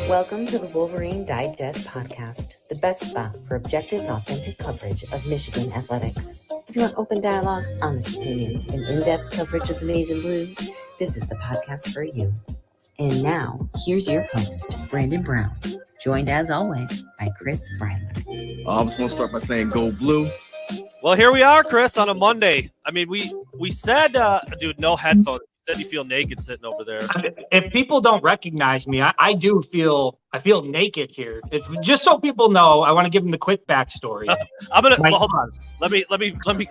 Welcome to the Wolverine Digest podcast, the best spot for objective and authentic coverage of Michigan athletics. If you want open dialogue, honest opinions, and in-depth coverage of the maize and blue, this is the podcast for you. And now, here's your host, Brandon Brown, joined as always by Chris Breiler. I was going to start by saying go blue. Well, here we are, Chris, on a Monday. I mean, we said, dude, no headphones. You said you feel naked sitting over there. If people don't recognize me, I feel naked here. Just so people know, I want to give them the quick backstory. Hold on. Let me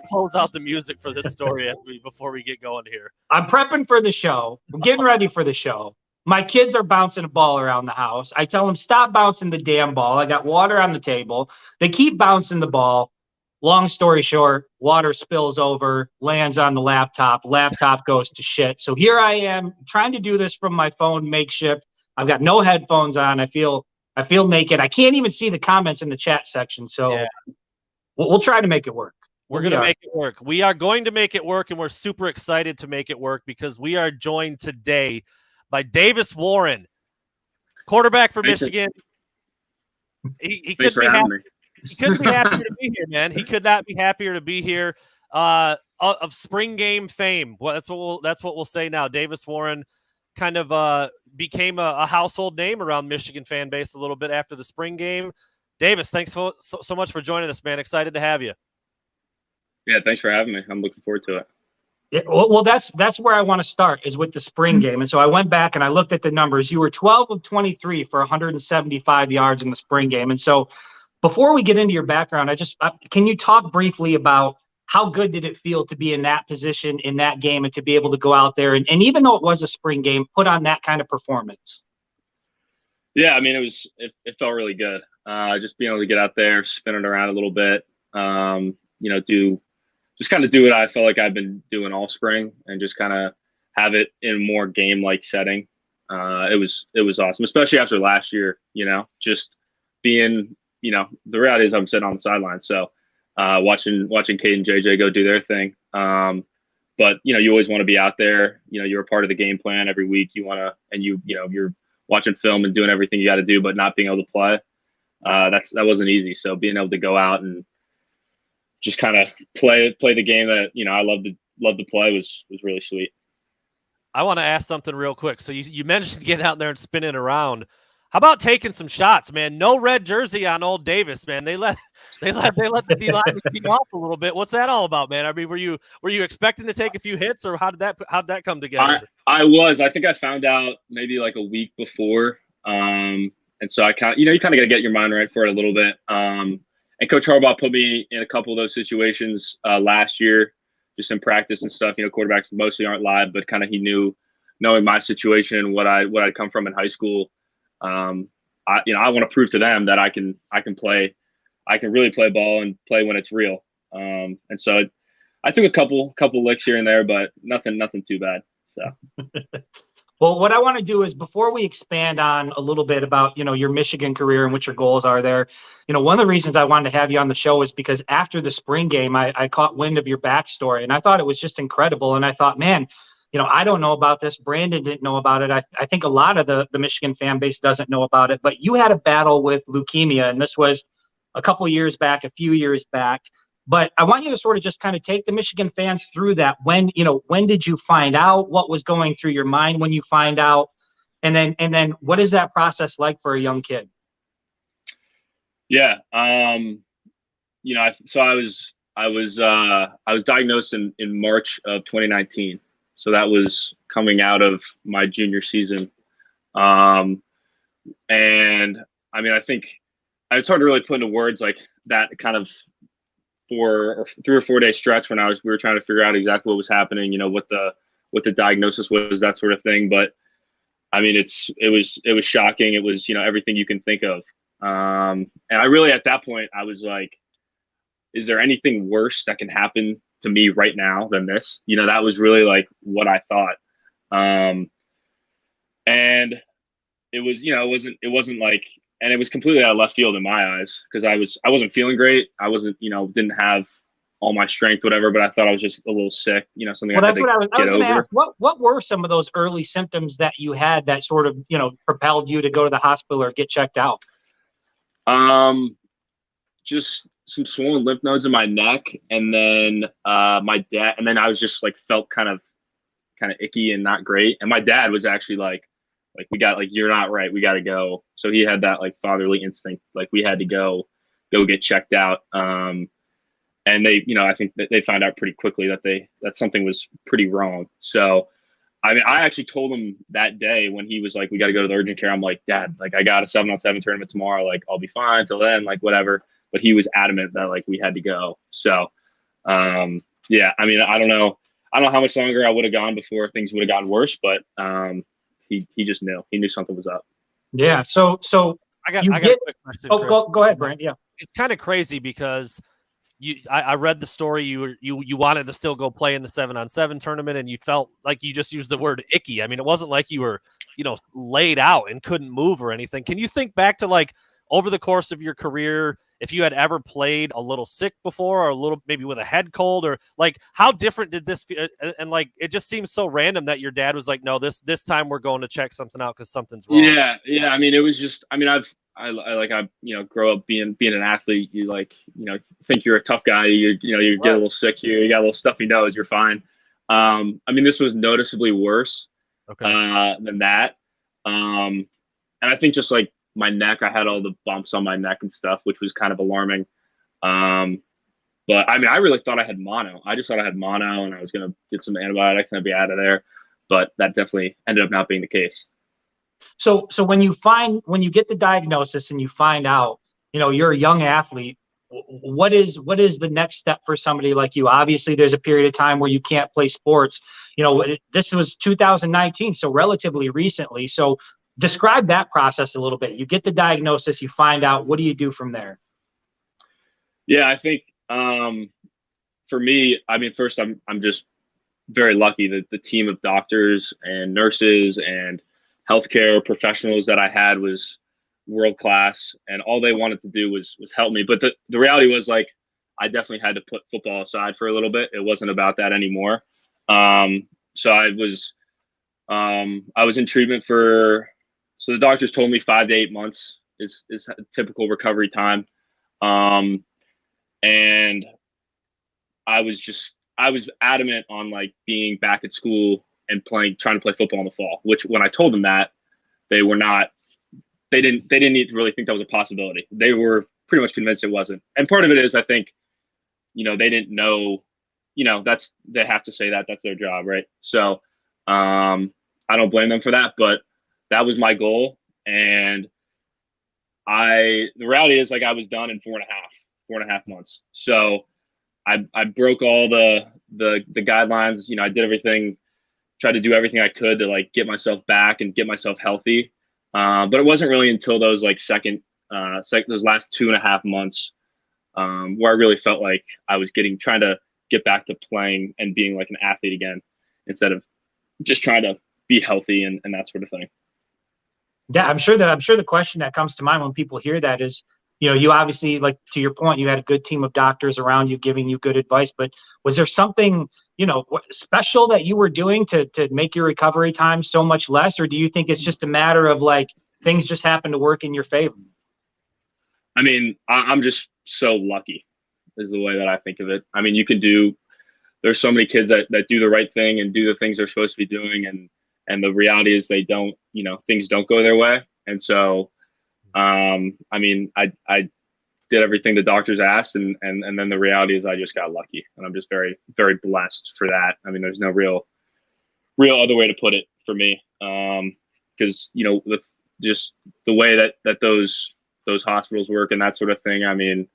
close out the music for this story before we get going here. I'm prepping for the show. I'm getting ready for the show. My kids are bouncing a ball around the house. I tell them, stop bouncing the damn ball. I got water on the table. They keep bouncing the ball. Long story short, water spills over, lands on the laptop. Laptop goes to shit. So here I am trying to do this from my phone makeshift. I've got no headphones on. I feel naked. I can't even see the comments in the chat section. So yeah. We'll try to make it work. We're going to make it work. We are going to make it work, and we're super excited to make it work because we are joined today by Davis Warren, quarterback for Michigan. He couldn't be happy. He couldn't be happier to be here, man. He could not be happier to be here. Of spring game fame. Well, that's what we'll say now. Davis Warren kind of became a household name around Michigan fan base a little bit after the spring game. Davis, thanks so much for joining us, man. Excited to have you. Yeah, thanks for having me. I'm looking forward to it. Yeah, well, that's where I want to start is with the spring game. And so I went back and I looked at the numbers. You were 12 of 23 for 175 yards in the spring game. And so before we get into your background, can you talk briefly about how good did it feel to be in that position in that game and to be able to go out there and even though it was a spring game, put on that kind of performance? Yeah, I mean, it felt really good. Just being able to get out there, spin it around a little bit, just kind of do what I felt like I've been doing all spring and just kind of have it in a more game-like setting. It was awesome, especially after last year, just being, the reality is I'm sitting on the sidelines. So watching Kate and JJ go do their thing. But, you always want to be out there. You're a part of the game plan every week. You want to, and you're watching film and doing everything you got to do, but not being able to play. That wasn't easy. So being able to go out and just kind of play the game that, I love to play was really sweet. I want to ask something real quick. So you mentioned getting out there and spinning around. How about taking some shots, man? No red jersey on old Davis, man. They let the D-line keep off a little bit. What's that all about, man? I mean, were you expecting to take a few hits, or how'd that come together? I was. I think I found out maybe like a week before, and so you kind of got to get your mind right for it a little bit. And Coach Harbaugh put me in a couple of those situations last year, just in practice and stuff. Quarterbacks mostly aren't live, but kind of knowing my situation and what I'd come from in high school. I want to prove to them that I can play. I can really play ball and play when it's real. And so I took a couple licks here and there, but nothing too bad. So. Well, what I want to do is before we expand on a little bit about, your Michigan career and what your goals are there, one of the reasons I wanted to have you on the show is because after the spring game, I caught wind of your backstory and I thought it was just incredible. And I thought, man, I don't know about this. Brandon didn't know about it. I think a lot of the Michigan fan base doesn't know about it, but you had a battle with leukemia, and this was a few years back. But I want you to sort of just kind of take the Michigan fans through that. When did you find out? What was going through your mind when you find out? And then what is that process like for a young kid? Yeah. So I was diagnosed in March of 2019. So that was coming out of my junior season. And I mean, I think it's hard to really put into words like that kind of 3 or 4 day stretch when we were trying to figure out exactly what was happening, what the diagnosis was, that sort of thing. But I mean, it was shocking. It was, everything you can think of. And I really, at that point, I was like, is there anything worse that can happen to me right now than this? That was really like what I thought. And it was, it wasn't like and it was completely out of left field in my eyes because I wasn't feeling great. I wasn't, didn't have all my strength, whatever, but I thought I was just a little sick, something Well, I had that's to what I was get going to over. ask. What were some of those early symptoms that you had that sort of, propelled you to go to the hospital or get checked out? Just some swollen lymph nodes in my neck, and then my dad, and then I was just like felt kind of icky and not great. And my dad was actually like you're not right, we got to go. So he had that like fatherly instinct, like we had to go get checked out. And they, I think that they found out pretty quickly that something was pretty wrong. So, I mean, I actually told him that day when he was like, we got to go to the urgent care. I'm like, Dad, like I got a 7-on-7 tournament tomorrow. Like I'll be fine till then, like whatever. But he was adamant that like we had to go. So, yeah, I mean, I don't know how much longer I would have gone before things would have gotten worse, but he just knew. He knew something was up. Yeah. So I got a quick question. Oh, go ahead, Brent. Yeah. It's kind of crazy because I read the story. You wanted to still go play in the 7-on-7 tournament, and you felt like you just used the word icky. I mean, it wasn't like you were, laid out and couldn't move or anything. Can you think back to like over the course of your career, if you had ever played a little sick before, or a little maybe with a head cold, or like how different did this feel? And like it just seems so random that your dad was like, no, this time we're going to check something out because something's wrong. Yeah. I mean, it was just. I mean, I grow up being an athlete. You think you're a tough guy. You get a little sick here. You got a little stuffy nose. You're fine. I mean, this was noticeably worse than that. And I think just like my neck, I had all the bumps on my neck and stuff, which was kind of alarming. But I mean, I really thought I had mono. I just thought I had mono, and I was going to get some antibiotics and I'd be out of there. But that definitely ended up not being the case. So when you get the diagnosis and you find out, you're a young athlete, what is the next step for somebody like you? Obviously, there's a period of time where you can't play sports. This was 2019, so relatively recently. So describe that process a little bit. You get the diagnosis, you find out, what do you do from there? Yeah, I think for me, I mean, first I'm just very lucky that the team of doctors and nurses and healthcare professionals that I had was world class, and all they wanted to do was help me. But the reality was, like, I definitely had to put football aside for a little bit. It wasn't about that anymore. So I was in treatment so the doctors told me 5 to 8 months is a typical recovery time. And I was adamant on like being back at school and trying to play football in the fall, which when I told them that, they didn't even really think that was a possibility. They were pretty much convinced it wasn't. And part of it is, I think, they didn't know, they have to say that, that's their job. Right. So, I don't blame them for that, but that was my goal. And the reality is, like, I was done in 4.5 months. So I broke all the guidelines. I did everything, tried to do everything I could to like get myself back and get myself healthy. But it wasn't really until those like those last 2.5 months where I really felt like I was trying to get back to playing and being like an athlete again, instead of just trying to be healthy and that sort of thing. Yeah, I'm sure the question that comes to mind when people hear that is, you obviously, like, to your point, you had a good team of doctors around you giving you good advice, but was there something, special that you were doing to make your recovery time so much less? Or do you think it's just a matter of like things just happen to work in your favor? I mean, I'm just so lucky is the way that I think of it. I mean, there's so many kids that do the right thing and do the things they're supposed to be doing. And the reality is they don't, things don't go their way. And so, I mean, I did everything the doctors asked, and then the reality is I just got lucky, and I'm just very, very blessed for that. I mean, there's no real other way to put it for me. Because, just the way that those hospitals work and that sort of thing. I mean,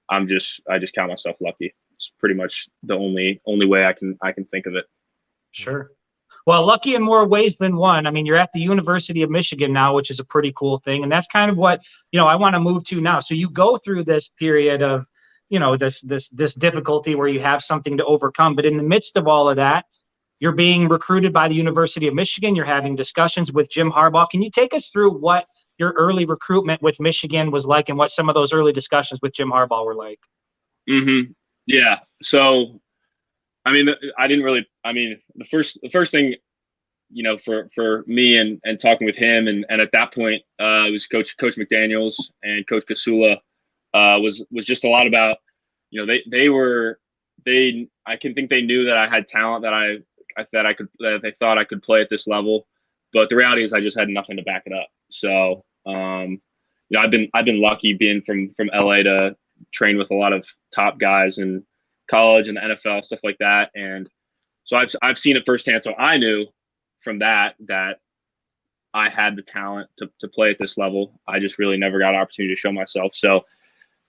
I just count myself lucky. It's pretty much the only way I can think of it. Sure. Well, lucky in more ways than one. I mean, you're at the University of Michigan now, which is a pretty cool thing. And that's kind of what, I want to move to now. So you go through this period of, this difficulty where you have something to overcome. But in the midst of all of that, you're being recruited by the University of Michigan. You're having discussions with Jim Harbaugh. Can you take us through what your early recruitment with Michigan was like and what some of those early discussions with Jim Harbaugh were like. Yeah. So, I mean, the first thing, for me and talking with him and at that point, it was Coach McDaniels and Coach Kasula, was just a lot about, I can think they knew that I had talent that they thought I could play at this level, but the reality is I just had nothing to back it up. So, I've been lucky being from LA to train with a lot of top guys in college and the NFL, stuff like that. And so I've seen it firsthand. So I knew from that I had the talent to play at this level. I just really never got an opportunity to show myself. So,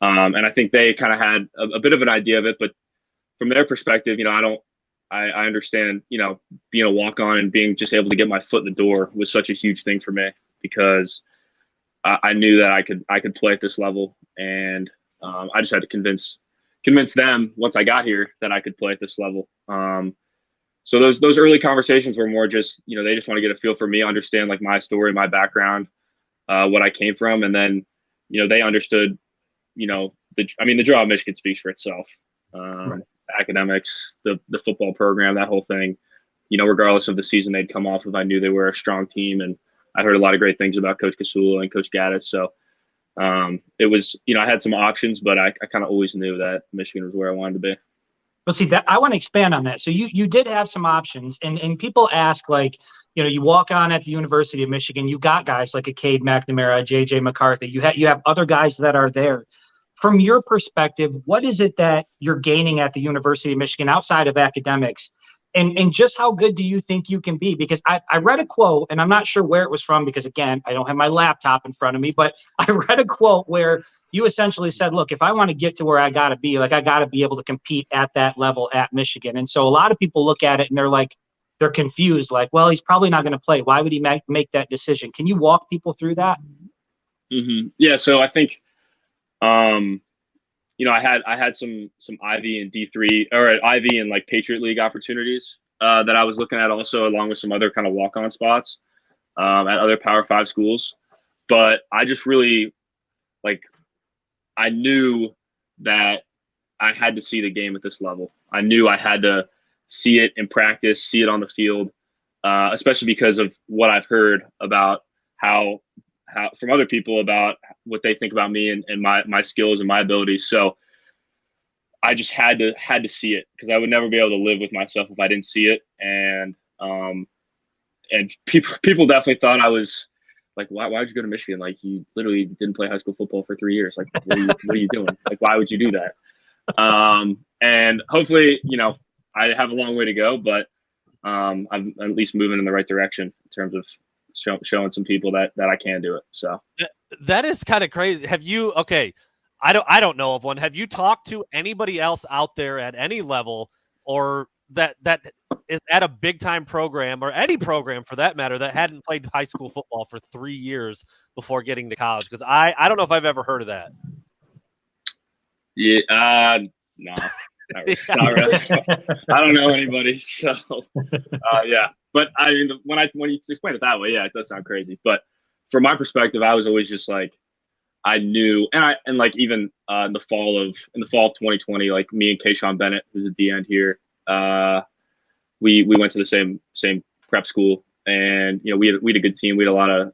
and I think they kind of had a bit of an idea of it, but from their perspective, I understand, being a walk-on and being just able to get my foot in the door was such a huge thing for me because I knew that I could play at this level, and I just had to convince them once I got here that I could play at this level. So those early conversations were more just, they just want to get a feel for me, understand like my story, my background, what I came from, and then, they understood, the draw of Michigan speaks for itself. Right. Academics, the football program, that whole thing, regardless of the season they'd come off of, I knew they were a strong team, and I heard a lot of great things about Coach Kasula and Coach Gaddis. So it was, I had some options, but I kind of always knew that Michigan was where I wanted to be. Well, see, that I want to expand on that. So you did have some options, and people ask, like, you walk on at the University of Michigan, you got guys like a Cade McNamara, JJ McCarthy. You have other guys that are there. From your perspective, what is it that you're gaining at the University of Michigan outside of academics? And just how good do you think you can be? Because I read a quote, and I'm not sure where it was from because, again, I don't have my laptop in front of me, but I read a quote where you essentially said, look, if I want to get to where I got to be, like I got to be able to compete at that level at Michigan. And so a lot of people look at it and they're confused, like, well, he's probably not going to play. Why would he make that decision? Can you walk people through that? Mm-hmm. Yeah. So I think, I had some Ivy and D3 or Ivy and like Patriot League opportunities that I was looking at also, along with some other kind of walk-on spots at other Power 5 schools. But I just really I knew that I had to see the game at this level. I knew I had to see it in practice, see it on the field, especially because of what I've heard about how from other people about what they think about me and my skills and my abilities. So I just had to see it because I would never be able to live with myself if I didn't see it. And people definitely thought I was like, why would you go to Michigan? Like, you literally didn't play high school football for 3 years. Like, what are you doing? Like, why would you do that? And hopefully, I have a long way to go, but I'm at least moving in the right direction in terms of showing some people that I can do it. So that is kind of crazy. Have you? Okay, I don't know of one. Have you talked to anybody else out there at any level or that is at a big time program or any program for that matter that hadn't played high school football for 3 years before getting to college? Because I don't know if I've ever heard of that. Yeah, no, not really. I don't know anybody. So yeah, but I mean, when you explain it that way, yeah, it does sound crazy. But from my perspective, I was always just like, I knew, and like even in the fall of 2020, like me and Kayshawn Bennett, who's at the end here, we went to the same prep school, and we had a good team. We had a lot of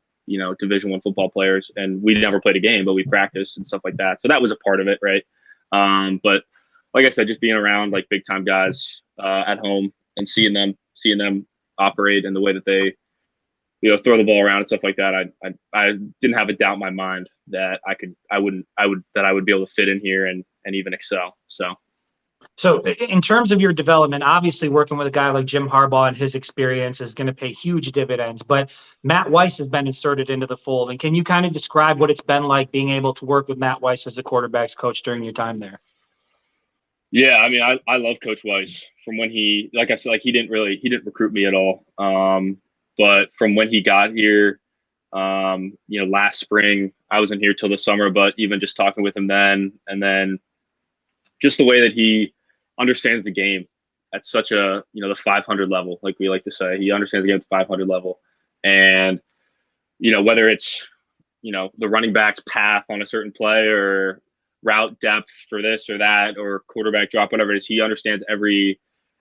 Division I football players, and we never played a game, but we practiced and stuff like that. So that was a part of it, right? But like I said, just being around like big time guys at home and seeing them operate and the way that they throw the ball around and stuff like that, I didn't have a doubt in my mind that I would be able to fit in here and even excel. So in terms of your development, obviously working with a guy like Jim Harbaugh and his experience is going to pay huge dividends, but Matt Weiss has been inserted into the fold. And can you kind of describe what it's been like being able to work with Matt Weiss as a quarterback's coach during your time there? Yeah, I mean, I love Coach Weiss from when he, like I said, like he didn't recruit me at all. But from when he got here, last spring, I wasn't here till the summer, but even just talking with him then, and then just the way that he understands the game at such a, the 500 level, like we like to say, he understands the game at the 500 level. And, whether it's, the running back's path on a certain play or route depth for this or that or quarterback drop, whatever it is. He understands every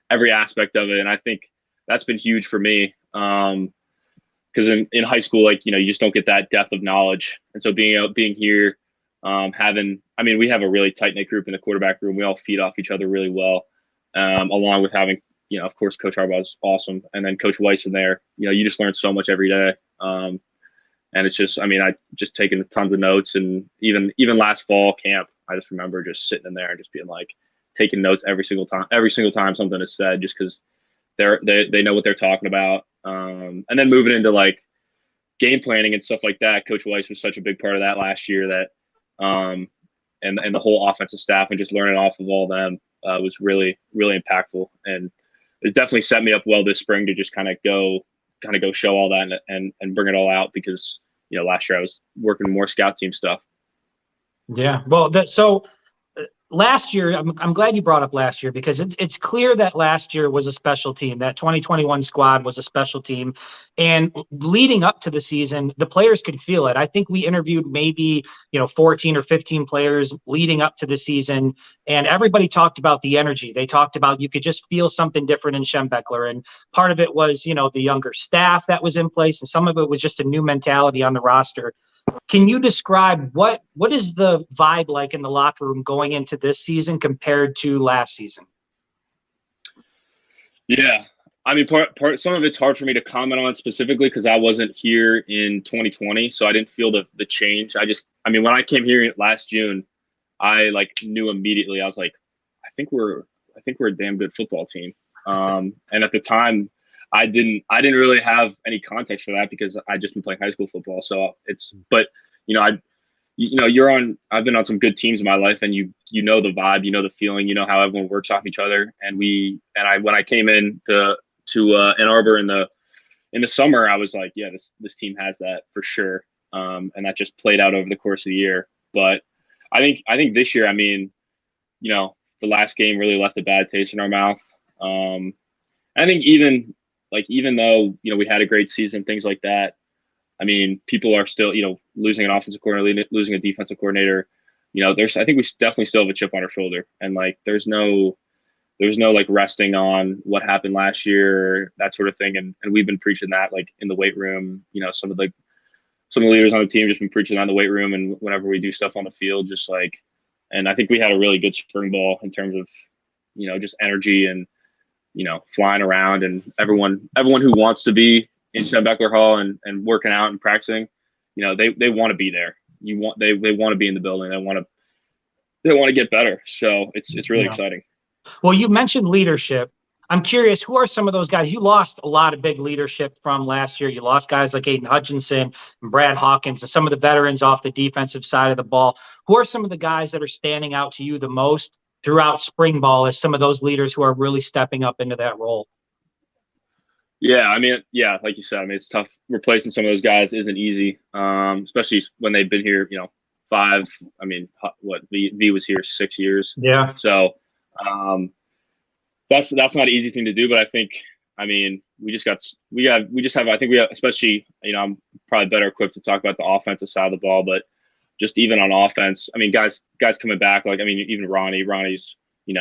aspect of it, and I think that's been huge for me. Because in high school, like, you just don't get that depth of knowledge. And so being here, we have a really tight knit group in the quarterback room. We all feed off each other really well, along with having, of course, Coach Harbaugh is awesome. And then Coach Weiss in there, you just learn so much every day. And it's just, I just taken tons of notes, and even last fall camp, I just remember just sitting in there and just being like, taking notes every single time something is said, just because they know what they're talking about. And then moving into like game planning and stuff like that, Coach Weiss was such a big part of that last year, that and the whole offensive staff, and just learning off of all them was really, really impactful. And it definitely set me up well this spring to just kind of go show all that and bring it all out, because last year I was working more scout team stuff. Yeah, well, so last year, I'm glad you brought up last year, because it's clear that last year was a special team. That 2021 squad was a special team. And leading up to the season, the players could feel it. I think we interviewed maybe, 14 or 15 players leading up to the season, and everybody talked about the energy. They talked about you could just feel something different in Schembechler. And part of it was, the younger staff that was in place, and some of it was just a new mentality on the roster. Can you describe what is the vibe like in the locker room going into this season compared to last season? Yeah, part some of it's hard for me to comment on specifically because I wasn't here in 2020, so I didn't feel the change. When I came here last June, I knew immediately. I was like, I think we're a damn good football team. And at the time, I didn't really have any context for that because I just been playing high school football. So but I've been on some good teams in my life, and you know the vibe, the feeling, how everyone works off each other. And when I came in to Ann Arbor in the summer, I was like, yeah, this team has that for sure. And that just played out over the course of the year. But I think this year, the last game really left a bad taste in our mouth. I think even though, we had a great season, things like that, people are still, losing an offensive coordinator, losing a defensive coordinator, I think we definitely still have a chip on our shoulder. And there's no resting on what happened last year, that sort of thing. And we've been preaching that in the weight room, some of the leaders on the team just been preaching that in the weight room. And whenever we do stuff on the field, and I think we had a really good spring ball in terms of, just energy and, flying around, and everyone who wants to be in Schembechler Hall and working out and practicing, they want to be there. They want to be in the building. They want to get better. So it's really exciting. Well, you mentioned leadership. I'm curious, who are some of those guys? You lost a lot of big leadership from last year. You lost guys like Aiden Hutchinson and Brad Hawkins and some of the veterans off the defensive side of the ball. Who are some of the guys that are standing out to you the most throughout spring ball as some of those leaders who are really stepping up into that role? Yeah, like you said, it's tough. Replacing some of those guys isn't easy, especially when they've been here, 5. V was here 6 years. Yeah. So that's not an easy thing to do, but I think, especially, I'm probably better equipped to talk about the offensive side of the ball, but just even on offense, guys coming back, even Ronnie's, he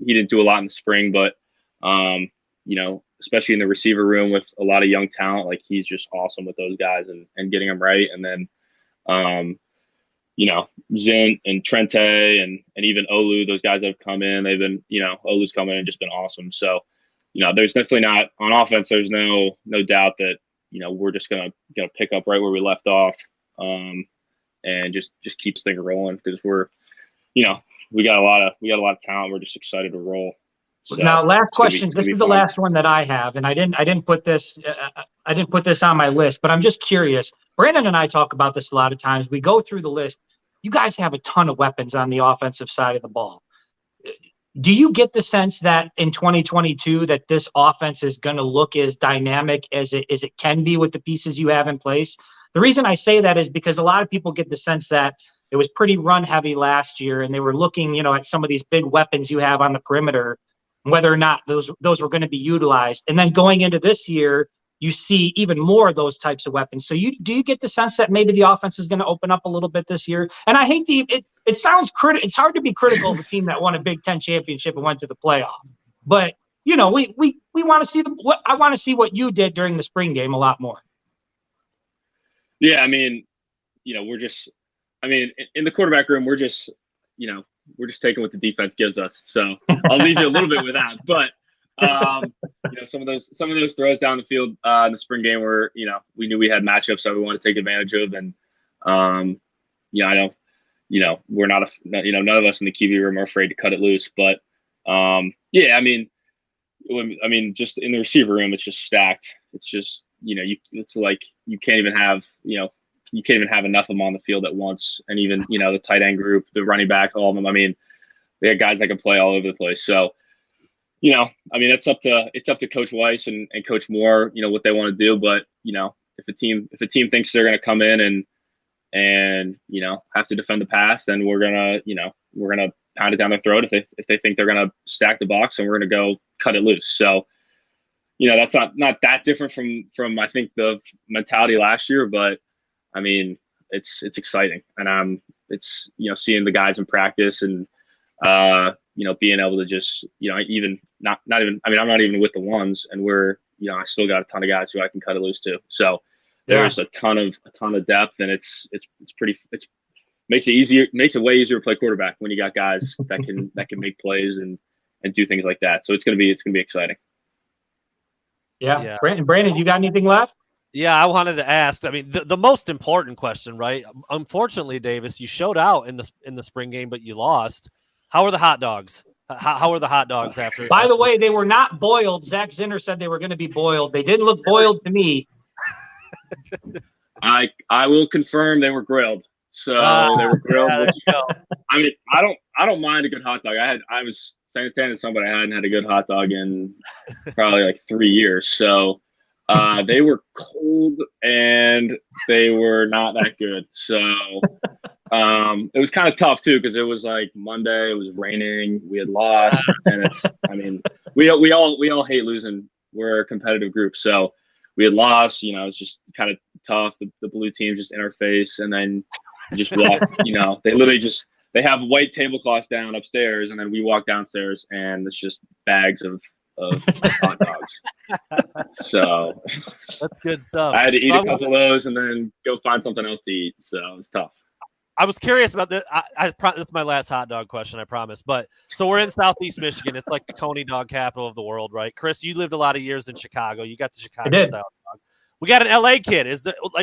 didn't do a lot in the spring, but, especially in the receiver room with a lot of young talent, he's just awesome with those guys and getting them right. And then, Zint and Trente and even Olu, those guys that have come in, they've been, Olu's come in and just been awesome. So, there's definitely not on offense. There's no doubt that, we're just going to pick up right where we left off. And just keep this thing rolling, because we're, we got a lot of talent. We're just excited to roll. So now, last question. This is the last one that I have, and I didn't put this on my list, but I'm just curious. Brandon and I talk about this a lot of times. We go through the list. You guys have a ton of weapons on the offensive side of the ball. Do you get the sense that in 2022 that this offense is going to look as dynamic as it can be with the pieces you have in place? The reason I say that is because a lot of people get the sense that it was pretty run heavy last year, and they were looking, at some of these big weapons you have on the perimeter, whether or not those were going to be utilized. And then going into this year, you see even more of those types of weapons. So do you get the sense that maybe the offense is going to open up a little bit this year? And I hate it sounds it's hard to be critical of a team that won a Big Ten championship and went to the playoff. But, we want to see I want to see what you did during the spring game a lot more. Yeah, I mean, we're just, in the quarterback room, we're just taking what the defense gives us. So I'll leave you a little bit with that. But, some of those throws down the field in the spring game were, we knew we had matchups that we wanted to take advantage of. And, I know, we're not, none of us in the QB room are afraid to cut it loose. But, just in the receiver room, it's just stacked. It's just, it's like you can't even have enough of them on the field at once. And even, the tight end group, the running back, all of them. They have guys that can play all over the place. So, it's up to Coach Weiss and Coach Moore, what they want to do. But, if a team thinks they're going to come in and have to defend the pass, then we're going to pound it down their throat if they think they're going to stack the box, and we're going to go cut it loose. So, that's not that different from I think the mentality last year, but it's exciting, and it's seeing the guys in practice and being able to just even not even I'm not even with the ones, and we're I still got a ton of guys who I can cut it loose to. So there's a ton of depth, and it's makes it way easier to play quarterback when you got guys that can make plays and do things like that. So it's gonna be exciting. Yeah. Brandon, you got anything left? Yeah, I wanted to ask. The most important question, right? Unfortunately, Davis, you showed out in the spring game, but you lost. How are the hot dogs? How are the hot dogs after? By the way, they were not boiled. Zach Zinner said they were going to be boiled. They didn't look boiled to me. I will confirm they were grilled. So they were grilled. I don't mind a good hot dog. I was saying to somebody I hadn't had a good hot dog in probably like 3 years. So they were cold and they were not that good. So it was kind of tough too, because it was like Monday, it was raining, we had lost, and we all hate losing. We're a competitive group, so we had lost. It was just kind of tough. The blue team just in our face, and then just walk. They literally they have white tablecloths down upstairs, and then we walk downstairs, and it's just bags of hot dogs. So that's good stuff. I had to eat a couple of those and then go find something else to eat. So it was tough. I was curious about this. This is my last hot dog question, I promise. But so we're in Southeast Michigan. It's like the Coney dog capital of the world, right? Chris, you lived a lot of years in Chicago. You got the Chicago style dog. We got an LA kid.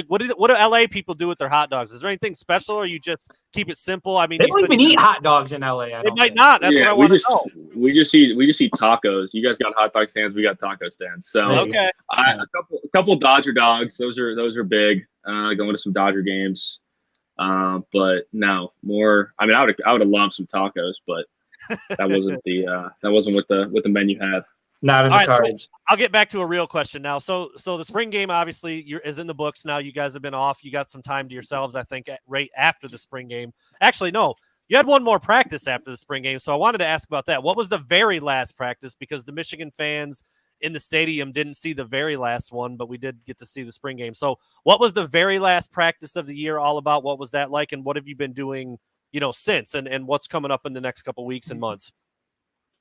What do LA people do with their hot dogs? Is there anything special, or you just keep it simple? They don't even eat hot dogs in LA. They might not. That's what I want to know. We just eat tacos. You guys got hot dog stands. We got taco stands. So okay, a couple Dodger dogs. Those are big. Going to some Dodger games. But no more. I would have loved some tacos, but that wasn't what the menu had. Not in the cards. I'll get back to a real question now. So the spring game obviously is in the books now. You guys have been off. You got some time to yourselves, I think, right after the spring game. Actually, no, you had one more practice after the spring game. So I wanted to ask about that. What was the very last practice? Because the Michigan fans in the stadium didn't see the very last one, but we did get to see the spring game. So what was the very last practice of the year all about? What was that like? And what have you been doing, since, and what's coming up in the next couple weeks and months?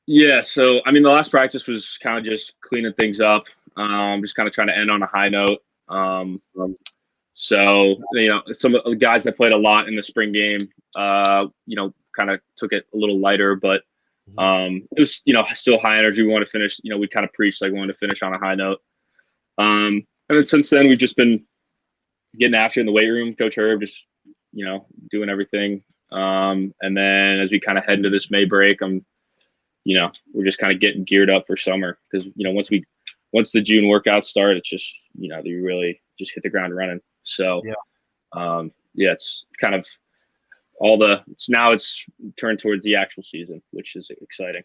Yeah. So, the last practice was kind of just cleaning things up. Just kind of trying to end on a high note. So, some of the guys that played a lot in the spring game, kind of took it a little lighter, but it was, still high energy. We want to finish, we kind of preached like we wanted to finish on a high note. And then since then, we've just been getting after in the weight room. Coach Herb just, doing everything. And then as we kind of head into this May break, we're just kind of getting geared up for summer, because, once the June workouts start, it's just, you really just hit the ground running. So, it's kind of it's turned towards the actual season, which is exciting.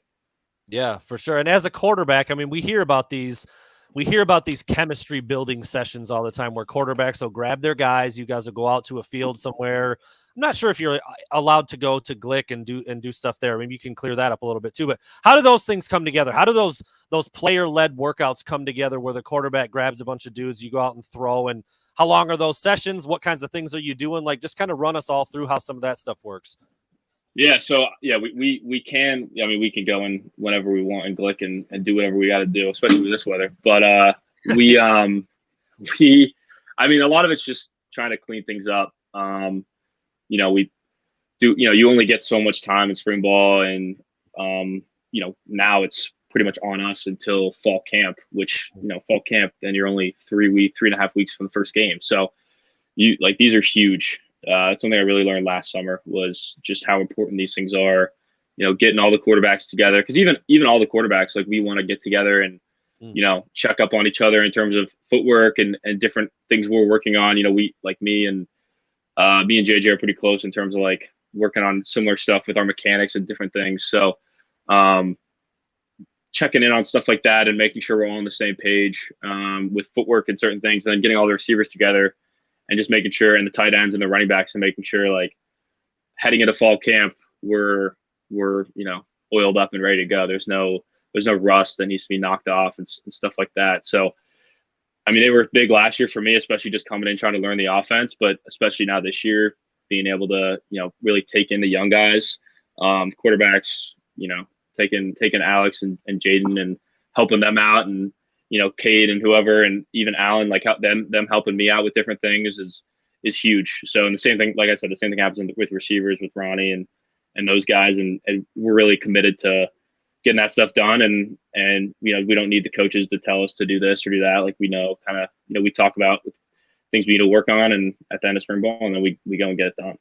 Yeah, for sure. And as a quarterback, we hear about these we hear about these chemistry building sessions all the time where quarterbacks will grab their guys. You guys will go out to a field somewhere. I'm not sure if you're allowed to go to Glick and do stuff there. Maybe you can clear that up a little bit too. But how do those things come together? How do those player-led workouts come together where the quarterback grabs a bunch of dudes, you go out and throw, and how long are those sessions? What kinds of things are you doing? Like, just kind of run us all through how some of that stuff works. Yeah, so yeah, we can. I mean, we can go in whenever we want in Glick and do whatever we got to do, especially with this weather. But we I mean, a lot of it's just trying to clean things up. We do. You only get so much time in spring ball, and now it's pretty much on us until fall camp. Which fall camp, then you're only 3.5 weeks from the first game. So these are huge. That's something I really learned last summer was just how important these things are. Getting all the quarterbacks together, because even all the quarterbacks, like, we want to get together and check up on each other in terms of footwork and different things we're working on. We, like, me and JJ are pretty close in terms of like working on similar stuff with our mechanics and different things. So checking in on stuff like that and making sure we're all on the same page with footwork and certain things, and then getting all the receivers together. And just making sure, and the tight ends and the running backs, and making sure, like, heading into fall camp, we're oiled up and ready to go. There's no rust that needs to be knocked off and stuff like that. So, I mean, they were big last year for me, especially just coming in trying to learn the offense, but especially now this year, being able to really take in the young guys, quarterbacks, taking Alex and Jaden and helping them out, and Cade and whoever, and even Alan, like, them helping me out with different things is huge. So, and the same thing, like I said, the same thing happens with receivers with Ronnie and those guys, and we're really committed to getting that stuff done. And we don't need the coaches to tell us to do this or do that. Like, we know we talk about things we need to work on, and at the end of spring ball, and then we go and get it done.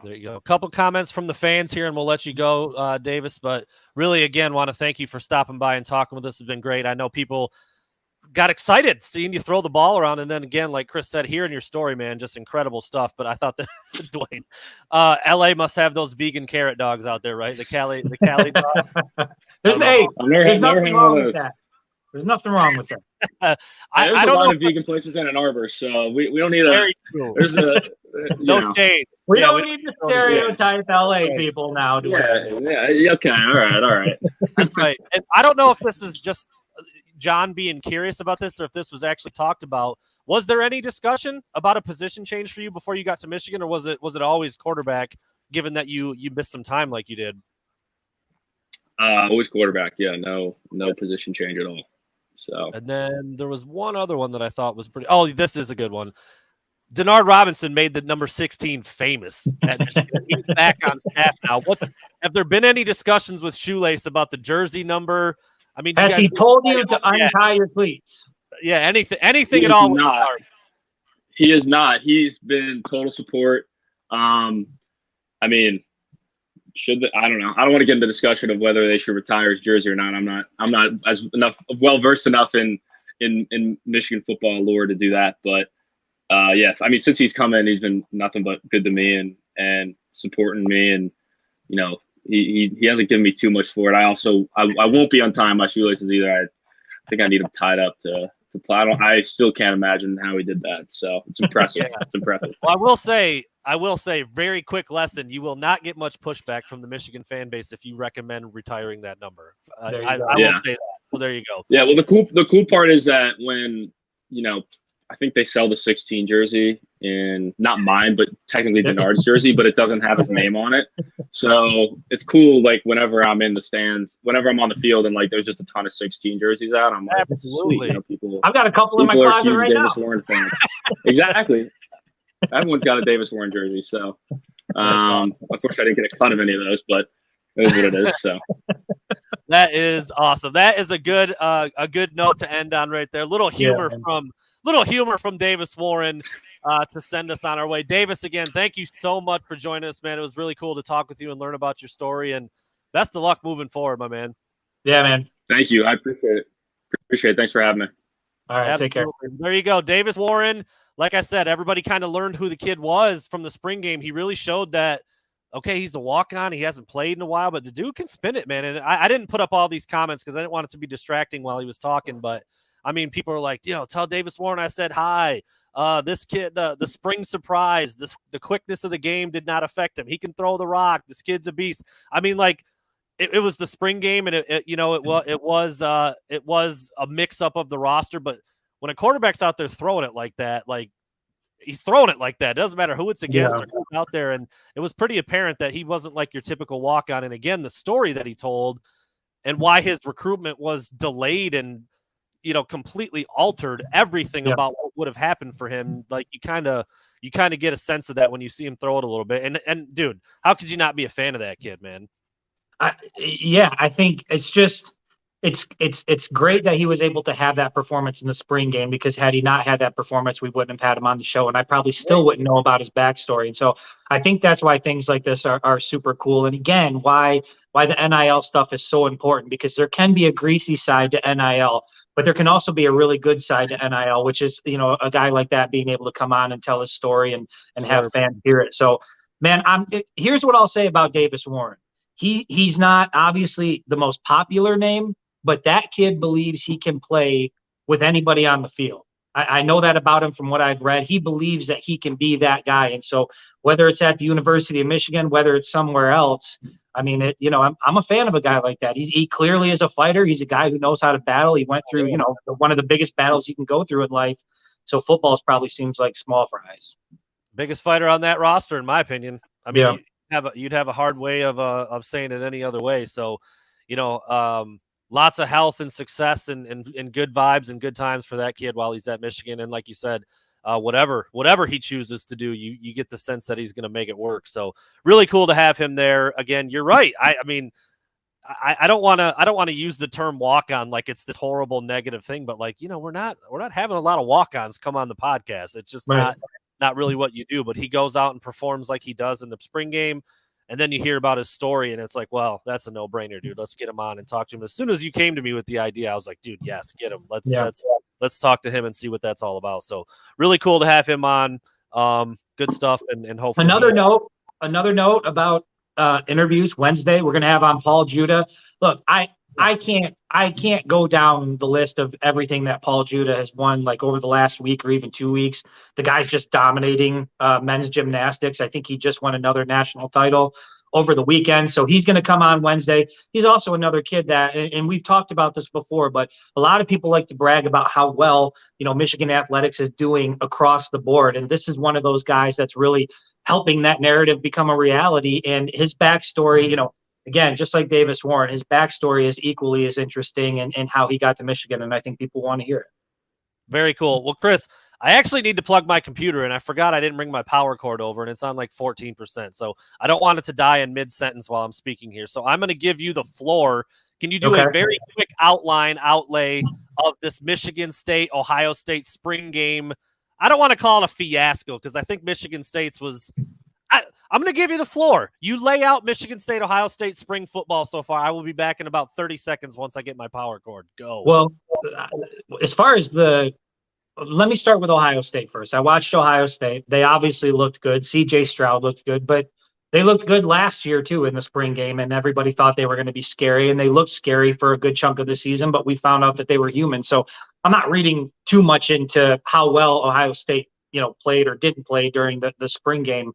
There you go. A couple comments from the fans here, and we'll let you go, Davis. But really, again, want to thank you for stopping by and talking with us. It's been great. I know people got excited seeing you throw the ball around. And then again, like Chris said, hearing your story, man, just incredible stuff. But I thought that Dwayne, LA must have those vegan carrot dogs out there, right? The Cali dog. There's nothing wrong with that. There's nothing wrong with that. There's a lot of vegan places in Ann Arbor, so we don't need a. There's a no shade. We don't need to stereotype LA people now, do we? Yeah. Okay. All right. That's right. And I don't know if this is just John being curious about this, or if this was actually talked about. Was there any discussion about a position change for you before you got to Michigan, or was it always quarterback? Given that you missed some time like you did. Always quarterback. Yeah. No position change at all. So. And then there was one other one that I thought was pretty. Oh, this is a good one. Denard Robinson made the number 16 famous at Michigan. He's back on staff now. Have there been any discussions with Shoelace about the jersey number? I mean, has he told you to untie your cleats? Yeah, anything at all? He is not. He's been total support. I mean, I don't know. I don't want to get into the discussion of whether they should retire his jersey or not. I'm not as well versed enough in Michigan football lore to do that, but. Yes, I mean, since he's come in, he's been nothing but good to me and supporting me, and he hasn't given me too much for it. I won't be untying my shoelaces either. I think I need them tied up to play. I still can't imagine how he did that. So it's impressive. Yeah. It's impressive. Well, I will say, very quick lesson: you will not get much pushback from the Michigan fan base if you recommend retiring that number. I will say that. So there you go. Yeah. Well, the cool part is that when I think they sell the 16 jersey in not mine, but technically Denard's jersey, but it doesn't have his name on it. So it's cool. Like whenever I'm in the stands, whenever I'm on the field, and like there's just a ton of 16 jerseys out, I'm like, absolutely. Sweet. I've got a couple in my closet right Davis now. Warren fans. Exactly. Everyone's got a Davis Warren jersey. So of course I didn't get a ton of any of those, but it is what it is. So. That is awesome. That is a good note to end on right there. Little humor from Davis Warren to send us on our way. Davis, again, thank you so much for joining us, man. It was really cool to talk with you and learn about your story, and best of luck moving forward, my man. Yeah, man. Thank you. I appreciate it. Thanks for having me. All right, Absolutely. Take care. There you go. Davis Warren. Like I said, everybody kind of learned who the kid was from the spring game. He really showed that okay, he's a walk-on. He hasn't played in a while, but the dude can spin it, man. And I didn't put up all these comments because I didn't want it to be distracting while he was talking. But, I mean, people are like, tell Davis Warren I said hi. This kid, the spring surprise, the quickness of the game did not affect him. He can throw the rock. This kid's a beast. I mean, like, it was the spring game, and it was a mix-up of the roster. But when a quarterback's out there throwing it like that, like, he's throwing it like that. It doesn't matter who it's against or who's out there. And it was pretty apparent that he wasn't like your typical walk-on. And again, the story that he told and why his recruitment was delayed and, completely altered everything about what would have happened for him. Like you kind of get a sense of that when you see him throw it a little bit. And dude, how could you not be a fan of that kid, man? I think it's just, it's great that he was able to have that performance in the spring game, because had he not had that performance, we wouldn't have had him on the show, and I probably still wouldn't know about his backstory. And so I think that's why things like this are super cool. And again, why the NIL stuff is so important, because there can be a greasy side to NIL, but there can also be a really good side to NIL, which is, a guy like that being able to come on and tell his story and have fans hear it. So, man, here's what I'll say about Davis Warren. He's not obviously the most popular name, but that kid believes he can play with anybody on the field. I know that about him from what I've read. He believes that he can be that guy. And so whether it's at the University of Michigan, whether it's somewhere else, I mean, I'm a fan of a guy like that. He clearly is a fighter. He's a guy who knows how to battle. He went through, one of the biggest battles you can go through in life. So football probably seems like small fries. Biggest fighter on that roster, in my opinion. I mean, you'd have a hard way of saying it any other way. So, lots of health and success and good vibes and good times for that kid while he's at Michigan. And like you said, whatever he chooses to do, you get the sense that he's going to make it work. So really cool to have him there. Again, you're right. I mean, I don't want to use the term walk-on like it's this horrible negative thing, but like, we're not having a lot of walk-ons come on the podcast. It's just not really what you do, but he goes out and performs like he does in the spring game. And then you hear about his story, and it's like, well, that's a no-brainer, dude. Let's get him on and talk to him. As soon as you came to me with the idea, I was like, dude, yes, get him. Let's talk to him and see what that's all about. So really cool to have him on. Good stuff, and hopefully another note about interviews Wednesday. We're gonna have on Paul Judah. Look, I can't go down the list of everything that Paul Judah has won like over the last week or even 2 weeks. The guy's just dominating men's gymnastics. I think he just won another national title over the weekend. So he's going to come on Wednesday. He's also another kid that, and we've talked about this before, but a lot of people like to brag about how well, Michigan athletics is doing across the board. And this is one of those guys that's really helping that narrative become a reality. And his backstory, again, just like Davis Warren, his backstory is equally as interesting and how he got to Michigan. And I think people want to hear it. Very cool. Well, Chris, I actually need to plug my computer, and I forgot I didn't bring my power cord over, and it's on like 14%. So I don't want it to die in mid-sentence while I'm speaking here. So I'm going to give you the floor. Can you do a very quick outlay of this Michigan State, Ohio State spring game? I don't want to call it a fiasco because I think Michigan State's was I'm going to give you the floor. You lay out Michigan State, Ohio State spring football so far. I will be back in about 30 seconds once I get my power cord. Go. Well, as far as let me start with Ohio State first. I watched Ohio State. They obviously looked good. CJ Stroud looked good, but they looked good last year too in the spring game, and everybody thought they were going to be scary, and they looked scary for a good chunk of the season, but we found out that they were human. So I'm not reading too much into how well Ohio State, played or didn't play during the spring game.